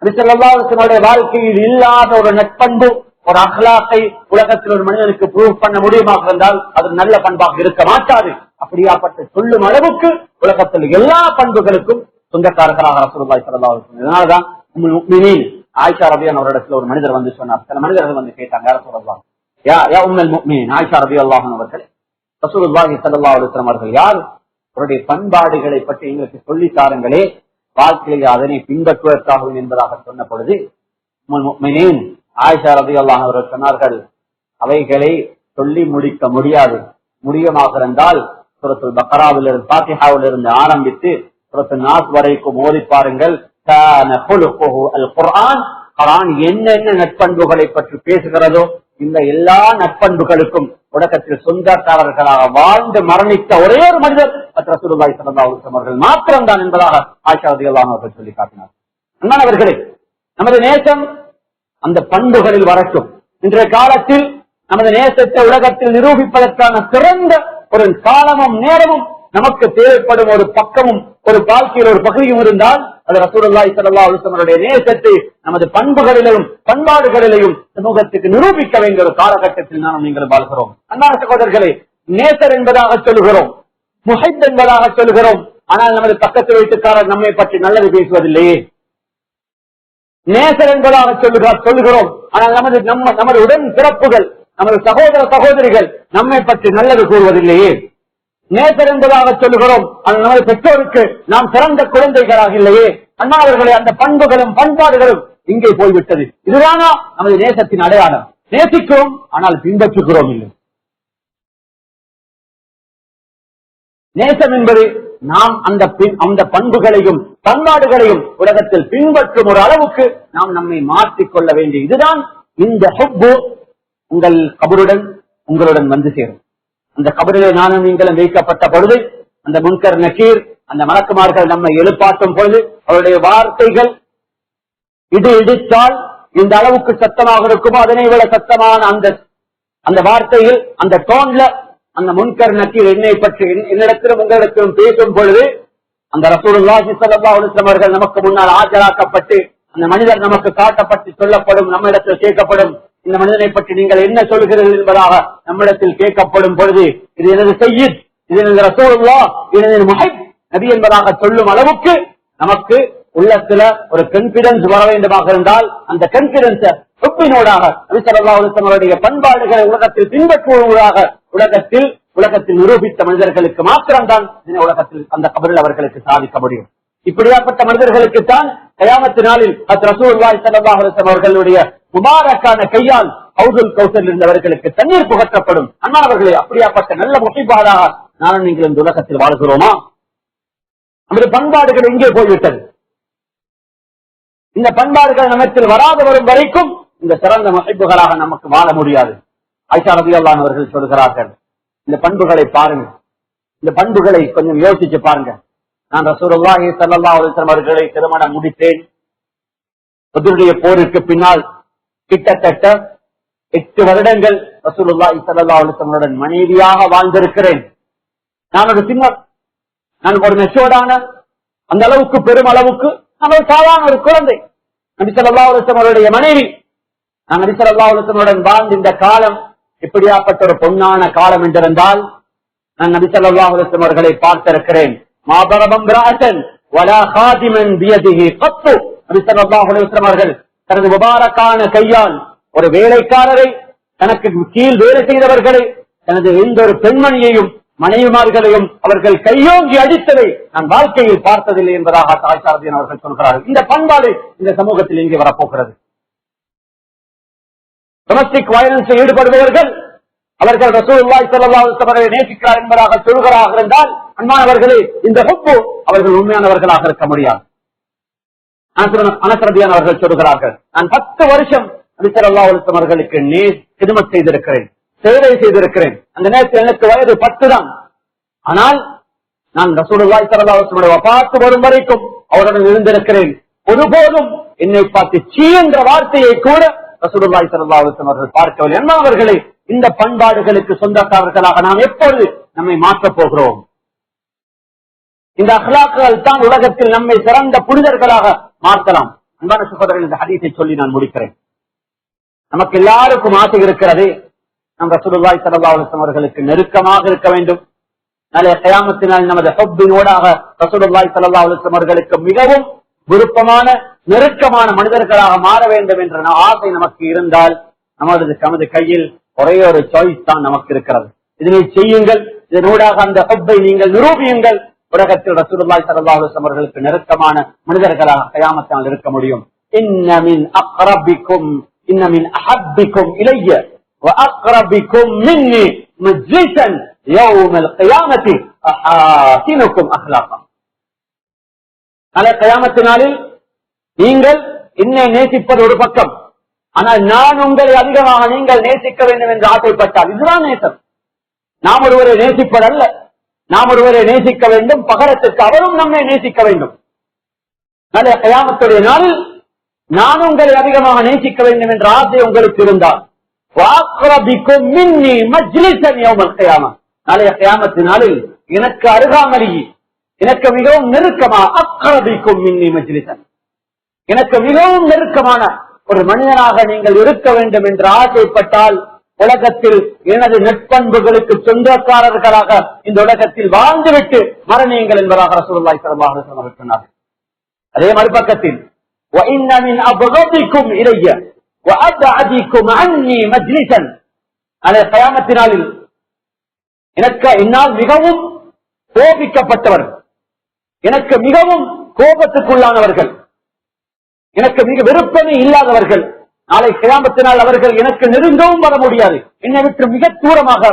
நபி ஸல்லல்லாஹு அலைஹி வஸல்லம் வாழ்க்கையில் இல்லாத ஒரு நட்பண்பு, ஒரு அக்லாக்கை உலகத்தில் ஒரு மனிதனுக்கு ப்ரூவ் பண்ண முடியுமாக இருந்தால் அது நல்ல பண்பாக இருக்க மாட்டாது. அப்படியாப்பட்ட சொல்லும் அளவுக்கு உலகத்தில் எல்லா பண்புகளுக்கும் சொந்தக்காரர்களாக ரசூலுல்லாஹி ஸல்லல்லாஹு அலைஹி வஸல்லம். இதனாலதான் உம்முல் முஃமினீன் ஆயிஷா ரலியல்லாஹு அவரிடத்துல ஒரு மனிதர் வந்து சொன்னார். சில மனிதர்கள் வந்து கேட்டாங்க, யா ரசூலல்லாஹ், யா உம்முல் முஃமினீன் ஆயிஷா ரலியல்லாஹு அன்ஹா அவர்கள் ரசூலுல்லாஹி ஸல்லல்லாஹு அலைஹி வஸல்லம் அவர்கள் யார், அவருடைய பண்பாடுகளை பற்றி எங்களுக்கு சொல்லி தாருங்களே, வாழ்க்கையிலே அதனை பின்பற்றுவதற்காகவும் என்பதாக சொன்ன பொழுது உம்முல் முஃமினீன் ஆயிஷா ரலியல்லாஹு அவர்கள் சொன்னார்கள், அவைகளை சொல்லி முடிக்க முடியாது. முடியுமாக இருந்தால் சூரத்துல் பக்ராவிலிருந்து ஃபாத்திஹாவிலிருந்து ஆரம்பித்து சூரத்துல் நாஸ் வரைக்கும் ஓதி பாருங்கள். கான குலுகுஹு அல் குர்ஆன், குர்ஆன் என்னென்ன நட்பண்புகளை பற்றி பேசுகிறதோ இந்த எல்லா நட்பண்புகளுக்கும் உலகத்தில் சொந்தக்காரர்களாக வாழ்ந்து மரணித்த ஒரே ஒரு மனிதர் ரசூலுல்லாஹி ஸல்லல்லாஹு அலைஹி வஸல்லம் அவர்கள் மாத்திரம்தான் என்பதாக ஆயிஷா ரலியல்லாஹு அவர்கள் சொல்லி காட்டினார். அன்பானவர்களே, நமது நேசம் அந்த பண்புகளில் வரட்டும். இன்றைய காலத்தில் நமது நேசத்தை உலகத்தில் நிரூபிப்பதற்கான சிறந்த ஒரு காலமும் நேரமும் நமக்கு தேவைப்படும் ஒரு பக்கமும் ஒரு வாழ்க்கையில் ஒரு பகுதியும் இருந்தால் அது ரசூலுல்லாஹி ஸல்லல்லாஹு அலைஹி வஸல்லம் அவருடைய நேசத்தை நமது பண்புகளிலும் பண்பாடுகளிலும் சமூகத்துக்கு நிரூபிக்க வேண்டிய ஒரு காலகட்டத்தில் நாம் நீங்கள் வாழ்கிறோம். அன்பான சகோதரர்களே, நேசர் என்பதாக சொல்லுகிறோம், முஹிப் என்பதாக சொல்லுகிறோம். ஆனால் நமது பக்கத்து வீட்டுக்காரர் நம்மை பற்றி நல்லது பேசுவதில்லையே. நேசர் என்பதாக சொல்லுகிறோம், ஆனால் நமது உடன் பிறப்புகள், நமது சகோதர சகோதரிகள் நம்மை பற்றி நல்லது கூறுவதில்லையே. நேசர் என்பதாக சொல்லுகிறோம், ஆனால் நமது பெற்றோருக்கு நாம் சிறந்த குழந்தைகளாக இல்லையே. அண்ணாவர்களே, அந்த பண்புகளும் பண்பாடுகளும் இங்கே போய்விட்டது. இதுதானா நமது நேசத்தின் அடையாளம்? நேசிக்கிறோம், ஆனால் பின்பற்றுகிறோம் இல்லை. நேசம் என்பது நாம் அந்த பண்புகளையும் பண்பாடுகளையும் உலகத்தில் பின்பற்றும் ஒரு அளவுக்கு நாம் நம்மை மாற்றிக்கொள்ள வேண்டிய இதுதான் இந்த ஹுப்பு உங்கள் கபருடன் உங்களுடன் வந்து சேரும். அந்த கபரிலே நானும் நீங்களும் வைக்கப்பட்ட பொழுது அந்த முன்கர் நக்கீர் அந்த மலக்குமார்கள் நம்மை எழுப்பாட்டும் பொழுது அவருடைய வார்த்தைகள் இது இடித்தால் இந்த அளவுக்கு சத்தமாக இருக்குமோ அதனை விட சத்தமான அந்த வார்த்தையில் அந்த டோன்ல அந்த முன்கர் நக்கீர் என்னை பற்றி என்னிடத்திலும் உங்களிடத்திலும் பேசும் பொழுது அந்த ரசூலுல்லாஹி ஸல்லல்லாஹு அலைஹி வஸல்லம் அவர்கள் நமக்கு முன்னால் ஆஜராக்கப்பட்டு அந்த மனிதர் நமக்கு காட்டப்பட்டு சொல்லப்படும், நம்மிடத்தில் கேட்கப்படும், இந்த மனிதனை பற்றி நீங்கள் என்ன சொல்கிறீர்கள் என்பதாக நம்மிடத்தில் கேட்கப்படும் பொழுது இது எனது சையீத், இது எனது ரசூலுல்லாஹ், இது எனது முஹிப் நபி என்பதாக சொல்லும் அளவுக்கு நமக்கு உள்ளத்துல ஒரு கான்பிடன்ஸ் வர வேண்டுமாக இருந்தால் அந்த கான்பிடன்ஸ் ஹுப்பினோடாக நபி ஸல்லல்லாஹு அலைஹி வஸல்லம் அவருடைய பண்பாடுகளை உலகத்தில் பின்பற்றுவதாக உலகத்தில் நிரூபித்த மனிதர்களுக்கு மாத்திரம்தான் உலகத்தில் அந்த கபரில் அவர்களுக்கு சாதிக்க முடியும். இப்படியாப்பட்ட மனிதர்களுக்குத்தான் கயாமத்து நாளில் ரசூலுல்லாஹி ஸல்லல்லாஹு அலைஹி வஸல்லம் அவர்களுடைய முபாரக்கான கையால் ஹவுதுல் கௌசர் இருந்தவர்களுக்கு தண்ணீர் புகட்டப்படும். அண்ணாவர்களே, அப்படியாப்பட்ட நல்ல முஹிப்பாக நானும் நீங்கள் இந்த உலகத்தில் வாழ்கிறோமா? நமது பண்பாடுகள் எங்கே போய்விட்டது? இந்த பண்பாடுகள் நமத்தில் வராது வரும் வரைக்கும் இந்த சிறந்த முஹிப்புகளாக நமக்கு வாழ முடியாது. ஆயிஷா ரலியல்லாஹு அன்ஹா அவர்கள் சொல்கிறார்கள், இந்த பண்புகளை பாருங்க, இந்த பண்புகளை கொஞ்சம் யோசிச்சு பாருங்க. நான் ரசூலுல்லாஹி ஸல்லல்லாஹு அலைஹி வஸல்லம் அவர்களை திருமணம் முடித்தேன். பத்ருடைய போருக்கு பின்னால் கிட்டத்தட்ட 8 வருடங்கள் ரசூலுல்லாஹி ஸல்லல்லாஹு அலைஹி வஸல்லம் மனைவியாக வாழ்ந்திருக்கிறேன். நான் ஒரு சின்ன, நான் ஒரு மெச்சூர்டான அந்த அளவுக்கு பெரும் அளவுக்கு நான் ஒரு சாதாரண ஒரு குழந்தை. நபி ஸல்லல்லாஹு அலைஹி வஸல்லம் அவருடைய மனைவி. நான் நபி ஸல்லல்லாஹு அலைஹி வஸல்லம் வாழ்ந்த இந்த காலம் இப்படியாப்பட்ட ஒரு பொன்னான காலம் என்றிருந்தால் நான் நபி ஸல்லல்லாஹு அலைஹி வஸல்லம் அவர்களை பார்த்திருக்கிறேன். மாபரபம் ராசன் வலா காதிமன் பியதிஹி கத்து. நபி ஸல்லல்லாஹு அலைஹி வஸல்லம் அவர்கள் தனது முபாரக்கான கையால் ஒரு வேலைக்காரரை, தனக்கு கீழ் வேலை செய்தவர்களை, தனது எந்த ஒரு பெண்மணியையும் மனைவிமார்களையும் அவர்கள் கையோங்கி அடித்ததை நான் வாழ்க்கையில் பார்த்ததில்லை என்பதாக ஆயிஷா ரலியல்லாஹு அவர்கள் சொல்கிறார்கள். இந்த பண்பாடு இந்த சமூகத்தில் எங்கே வரப்போகிறது? டொமஸ்டிக் வயலன்ஸில் ஈடுபடுபவர்கள் அவர்கள் ரசூலுல்லாஹி ஸல்லல்லாஹு அலைஹி வஸல்லம் அவர்களை நேசிக்கிறார் என்பதாக சொல்கிறார்கள் என்றால் அன்பானவர்களே, இந்த ஹுப்பு அவர்கள் உண்மையானவர்களாக இருக்க முடியாது. அனஸ் ரலியல்லாஹு அவர்கள் சொல்கிறார்கள், நான் 10 வருஷம் நபி ஸல்லல்லாஹு அலைஹி வஸல்லம் அவர்களுக்கு கிதுமத் செய்திருக்கிறேன், சேவை செய்திருக்கிறேன். அந்த நேரத்தில் எனக்கு வயது 10 தான். ஆனால் நான் ரசூலுல்லாஹி ஸல்லல்லாஹு அலைஹி வஸல்லம் வஃபாத் வரும் வரைக்கும் அவருடன் இருந்திருக்கிறேன். ஒருபோதும் என்னை பார்த்து சீ என்ற வார்த்தையை கூட ரசூலுல்லாஹி ஸல்லல்லாஹு அலைஹி வஸல்லம் அவர்கள் பார்க்கவில்லை. அன்பானவர்களே, இந்த பண்பாடுகளுக்கு சொந்தக்காரர்களாக நாம் எப்பொழுது நம்மை மாற்றப் போகிறோம்? இந்த அஹ்லாக்குகள் தான் உலகத்தில் நம்மை சிறந்த புனிதர்களாக மாற்றலாம். அன்பான சகோதரர்கள், இந்த ஹதீஸை சொல்லி நான் முடிக்கிறேன். நமக்கு எல்லாருக்கும் ஆசை இருக்கிறது, நம் ரசூலுல்லாஹி ஸல்லல்லாஹு அலைஹி வஸல்லம் அவர்களுக்கு நெருக்கமாக இருக்க வேண்டும், நாளைய கியாமத்தினால் நமது ஹப்பினோடாக ரசூலுல்லாஹி ஸல்லல்லாஹு அலைஹி வஸல்லம் அவர்களுக்கு மிகவும் விருப்பமான நெருக்கமான மனிதர்களாக மாற வேண்டும் என்ற ஆசை நமக்கு இருந்தால் நமது கையில் ஒரே ஒரு சாய்ஸ் தான் நமக்கு இருக்கிறது. இதனை செய்யுங்கள். இதனூடாக அந்த ஹப்பை நீங்கள் நிரூபியுங்கள். உலகத்தில் ரசூலுல்லாஹி ஸல்லல்லாஹு அலைஹி வஸல்லம் அவர்களுக்கு நெருக்கமான மனிதர்களாக கியாமத்தினால் இருக்க முடியும். இன்ன மின் அஹப்பிக்கும் இலைய வ அக்ரபிக்கும் மின்னி மஜ்லிஸன் யௌமல் கியாமத்தி அஹாசினுக்கும் அஹ்லாகா. நாளை கியாமத்தினாலில் நீங்கள் என்னை நேசிப்பது ஒரு பக்கம், ஆனால் நான் உங்களை அதிகமாக நீங்கள் நேசிக்க வேண்டும் என்று ஆசைப்பட்டால் இதுதான் நேசம். நாம் ஒருவரை நேசிப்பதல்ல, நாம் ஒருவரை நேசிக்க வேண்டும், பகரத்திற்கு அவரும் நம்மை நேசிக்க வேண்டும். நாளை கியாமத்துடைய நாளில் நான் உங்களை அதிகமாக நேசிக்க வேண்டும் என்ற ஆசை உங்களுக்கு இருந்தால் நாளைய கியாமத்தினாலில் எனக்கு அருகாமலேயே எனக்கு மிகவும் நெருக்கமா அக்ரபிக்கும் மின்னி மஜ்லிஸன், எனக்கு மிகவும் நெருக்கமான ஒரு மனிதனாக நீங்கள் இருக்க வேண்டும் என்று ஆசைப்பட்டால் உலகத்தில் எனது நட்பண்புகளுக்கு சொந்தக்காரர்களாக இந்த உலகத்தில் வாழ்ந்துவிட்டு மரணியுங்கள் என்பதாக ரசூலுல்லாஹி ஸல்லல்லாஹு அலைஹி வஸல்லம் சொன்னார்கள். அதே மறுபக்கத்தில் وَإِنَّ مِنْ أَبْغَضِكُمْ إِلَيَّ وَأَبْعَدِكُمْ عَنِّي مَجْلِسًا நாளைய கியாமத்தினாலில் என்னால் மிகவும் கோபிக்கப்பட்டவர்கள், எனக்கு மிகவும் கோபத்துக்குள்ளானவர்கள், எனக்கு மிக விருப்பமே இல்லாதவர்கள் நாளை கியாமத்தினால் அவர்கள் எனக்கு நெருங்கவும் வர முடியாது. என்னை விட்டு மிக தூரமாக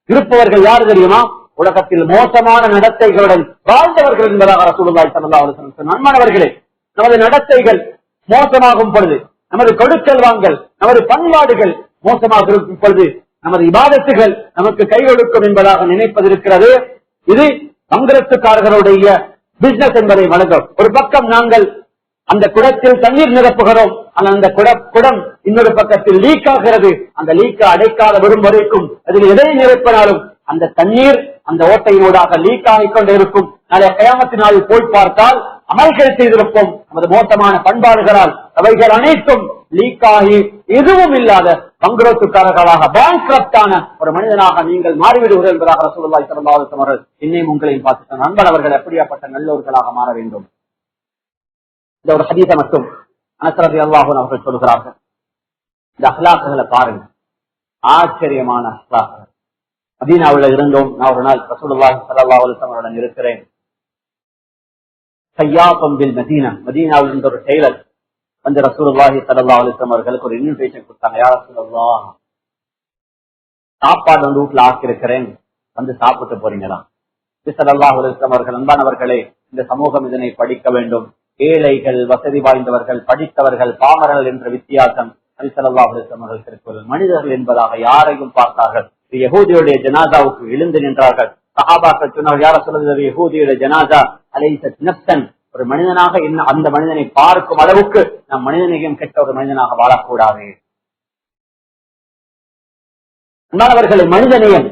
இருப்பவர்கள் யாரு தெரியுமா? உலகத்தில் மோசமான நடத்தைகளுடன் வாழ்ந்தவர்கள் என்பதாக ரசூலுல்லாஹி ஸல்லல்லாஹு அலைஹி வஸல்லம் சொன்னார். அன்பானவர்களே, நமது நடத்தைகள் மோசமாகும் பொழுது, நமது கொடுக்கல் வாங்கல், நமது பண்பாடுகள் மோசமாக இருக்கும் பொழுது நமது இபாதத்துகள் நமக்கு கை கொடுக்கும் என்பதாக நினைப்பதிருக்கிறது. இது காங்கிரசுக்காரர்களுடைய பிசினஸ் என்பதை வழங்கும். ஒரு பக்கம் நாங்கள் அந்த குடத்தில் தண்ணீர் நிரப்புகிறோம், ஆனால் அந்த குடம் இன்னொரு பக்கத்தில் லீக் ஆகிறது. அந்த லீக் அடைக்காத வரும் வரைக்கும் அதில் எதை நிரப்பினாலும் அந்த தண்ணீர் அந்த ஓட்டையினூடாக லீக் ஆகிக் கொண்டே இருக்கும். நாளைய கியாமத்தினால் போய் பார்த்தால் அமல்கள் செய்திருப்போம், நமது மோசமான பண்பாடுகளால் அவைகள் அனைத்தும் லீக் ஆகி எதுவும் இல்லாத பங்குரோத்துக்காரர்களாக பேங்க்ரப்டான ஒரு மனிதனாக நீங்கள் மாறிவிடுவீர்கள் என்பதாக ரசூலுல்லாஹி ஸல்லல்லாஹு அலைஹி வஸல்லம் அவர்கள் என்னையும் உங்களையும் பார்த்து நண்பர் அவர்கள் எப்படியாப்பட்ட நல்லோர்களாக மாற வேண்டும். இந்த ஒரு ஹதீஸை மட்டும் அனஸ் ரலியல்லாஹு அன்ஹு அவர்கள் சொல்கிறார்கள். இந்த அஹ்லாக்குகளை பாருங்க, ஆச்சரியமான அஹ்லாக்குகள். மதீனாவில் இருந்தோம். நான் ஒரு நாள் ரசூலுல்லாஹி ஸல்லல்லாஹு அலைஹி வஸல்லம் அவருடன் இருக்கிறேன். மதீனாவில் இருந்த ஒரு டெய்லர் வந்து ரசூலுல்லாஹி ஸல்லல்லாஹு அலைஹி வஸல்லம் அவர்களுக்கு ஒரு இன்விடேஷன் கொடுத்தாங்க. யா ரசூலல்லாஹ், சாப்பாடு வந்து வீட்டுல ஆக்கியிருக்கிறேன், வந்து சாப்பிட்டு போறீங்களா? ஸல்லல்லாஹு அலைஹி வஸல்லம் அவர்கள், அன்பானவர்களே, இந்த சமூகம் இதனை படிக்க வேண்டும். ஏழைகள், வசதி வாய்ந்தவர்கள், படித்தவர்கள், பாமரர்கள் என்ற வித்தியாசம் நபி ஸல்லல்லாஹு அலைஹி வஸல்லம் அவர்கள் திருக்குறள். மனிதர்கள் என்பதாக யாரையும் பார்த்தார்கள். யஹூதியுடைய ஜனாசாவுக்கு எழுந்து நின்றார்கள். சஹாபாக்கள் சொன்னார்கள், யா ரசூலல்லாஹ், யஹூதியுடைய ஜனாசா அலைஸத் நஃப்ஸன், ஒரு மனிதனாக என்ன அந்த மனிதனை பார்க்கும் அளவுக்கு நம் மனிதனையும் கெட்ட ஒரு மனிதனாக வாழக்கூடாது. அன்பானவர்களே, மனிதனையும்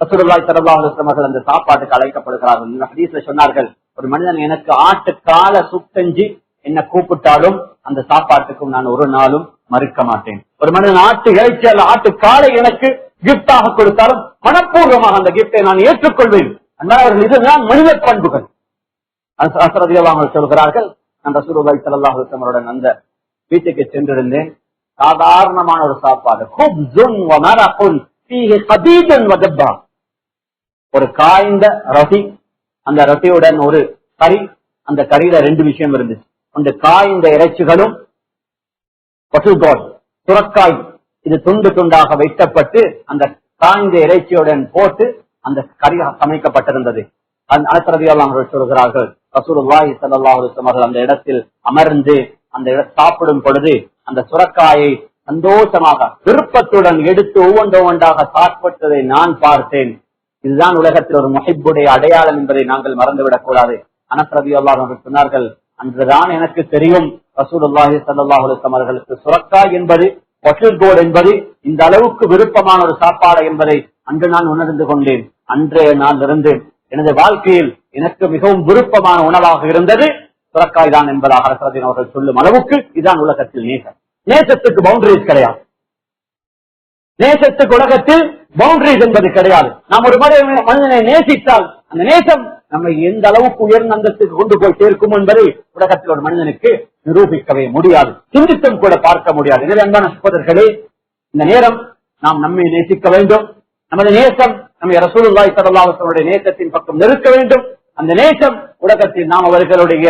ரசூலுல்லாஹி ஸல்லல்லாஹு அலைஹி வஸல்லம் அவர்கள் அந்த சாப்பாட்டுக்கு அழைக்கப்படுகிறார்கள். இந்த ஹதீஸ்ல சொன்னார்கள், ஒரு மனிதன் எனக்கு ஆட்டுக்கால சுட்டஞ்சி என்ன கூப்பிட்டாலும் அந்த சாப்பாட்டுக்கும் நான் ஒரு நாளும் மறுக்க மாட்டேன். ஒரு மனிதன் ஆட்டு இறைச்சி அல்ல ஆட்டுக்காலை எனக்கு கிப்டாக கொடுத்தாலும் மனப்பூர்வமாக அந்த கிப்டை நான் ஏற்றுக்கொள்வேன். அன்பானவர்கள், இதுதான் மனித பண்புகள். சொல்கிறார்கள், நான் ரசூலுல்லாஹி ஸல்லல்லாஹு அலைஹி வஸல்லம் அவருடன் அந்த வீட்டுக்கு சென்றிருந்தேன். சாதாரணமான ஒரு சாப்பாடு, ஒரு காய்ந்த ரொட்டி, அந்த ரொட்டியுடன் ஒரு கறி, அந்த கறியில ரெண்டு விஷயம் இருந்துச்சு. ஒன்று காய்ந்த இறைச்சிகளும் சுரக்காய், இது துண்டு துண்டாக வெட்டப்பட்டு அந்த காய்ந்த இறைச்சியுடன் போட்டு அந்த கறி சமைக்கப்பட்டிருந்தது. சொல்கிறார்கள், ரசூலுல்லாஹி ஸல்லல்லாஹு அலைஹி வஸல்லம் அந்த இடத்தில் அமர்ந்து அந்த சாப்பிடும் பொழுது அந்த சுரக்காயை சந்தோஷமாக விருப்பத்துடன் எடுத்து ஒவ்வொன்றாக சாப்பிட்டதை நான் பார்த்தேன். இதுதான் உலகத்தில் ஒரு முஹிப்புடைய அடையாளம் என்பதை நாங்கள் மறந்துவிடக் கூடாது. அனஸ் ரலியல்லாஹு அன்ஹு சொன்னார்கள், அன்றுதான் எனக்கு தெரியும் ரசூலுல்லாஹி ஸல்லல்லாஹு அலைஹி வஸல்லம் அவர்களுக்கு சுரக்காய் என்பது, வஷுர்கோட் என்பது இந்த அளவுக்கு விருப்பமான ஒரு சாப்பாடு என்பதை அன்று நான் உணர்ந்து கொண்டேன். அன்றைய நாளிலிருந்து எனது வாழ்க்கையில் எனக்கு மிகவும் விருப்பமான உணவாக இருந்தது சுரக்காய் தான் என்பதாக அரசரதின் அவர்கள் சொல்லும் அளவுக்கு இதுதான் உலகத்தில் நேசம். நேசத்துக்கு பவுண்டரிஸ் கிடையாது. நேசத்துக்கு உலகத்தில் பவுண்டரிஸ் என்பது கிடையாது. நாம் ஒரு மனிதனை நேசித்தால் அந்த நேசம் நம்மை எந்த அளவுக்கு உயர்ந்த அந்தத்துக்கு கொண்டு போய் சேர்க்கும் என்பதை உலகத்தில் ஒரு மனிதனுக்கு நிரூபிக்கவே முடியாது, சிந்தித்தும் கூட பார்க்க முடியாது. எனவே அன்பான சகோதரர்களே, இந்த நேரம் நாம் நம்மை நேசிக்க வேண்டும். நமது நேசம் நம்மை ரசூலுல்லாஹி ஸல்லல்லாஹு அலைஹி வஸல்லம் நேசத்தின் பக்கம் நெருக்க வேண்டும். அந்த நேசம் உலகத்தில் நாம் அவர்களுடைய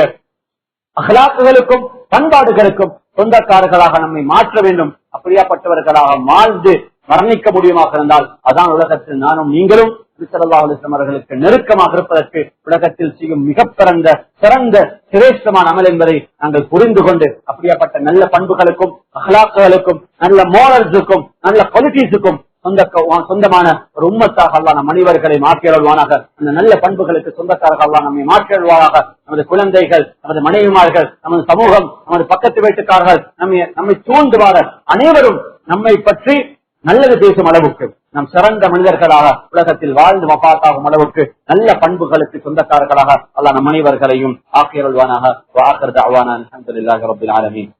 அகலாக்குகளுக்கும் பண்பாடுகளுக்கும் சொந்தக்காரர்களாக நம்மை மாற்ற வேண்டும். அப்படியாப்பட்டவர்களாக வாழ்ந்து மரணிக்க முடியுமாக இருந்தால் அதான் உலகத்தில் நானும் நீங்களும் ஸல்லல்லாஹு அலைஹி வஸல்லம் அவர்களுக்கு நெருக்கமாக இருப்பதற்கு உலகத்தில் செய்யும் மிக சிறந்த சிரேஷ்டமான அமல் என்பதை நாங்கள் புரிந்து கொண்டு அப்படியாப்பட்ட நல்ல பண்புகளுக்கும் அகலாக்குகளுக்கும் நல்ல மோரல்ஸுக்கும் நல்ல குவாலிட்டிஸுக்கும் சொந்தமான ஒரு உம்மத்தாக அல்லாஹ் நம் அனைவர்களை மாற்றியல்வானாக. அந்த நல்ல பண்புகளுக்கு சொந்தக்காரர்கள் அல்லாஹ் நம்மை மாற்றியல்வானாக. நமது குழந்தைகள், நமது மனைவிமார்கள், நமது சமூகம், நமது பக்கத்து வீட்டுக்காரர்கள், நம்மை சூழ்ந்துவார அனைவரும் நம்மை பற்றி நல்லது பேசும் அளவுக்கு நாம் சிறந்த மனிதர்களாக உலகத்தில் வாழ்ந்து வஃபாத்தாகும் அளவுக்கு நல்ல பண்புகளுக்கு சொந்தக்காரர்களாக அல்லாஹ் நம் அனைவர்களையும் ஆக்கியருள்வானாக. வஆகிரு தஅவானா அல்ஹம்துலில்லாஹி ரப்பில் ஆலமீன்.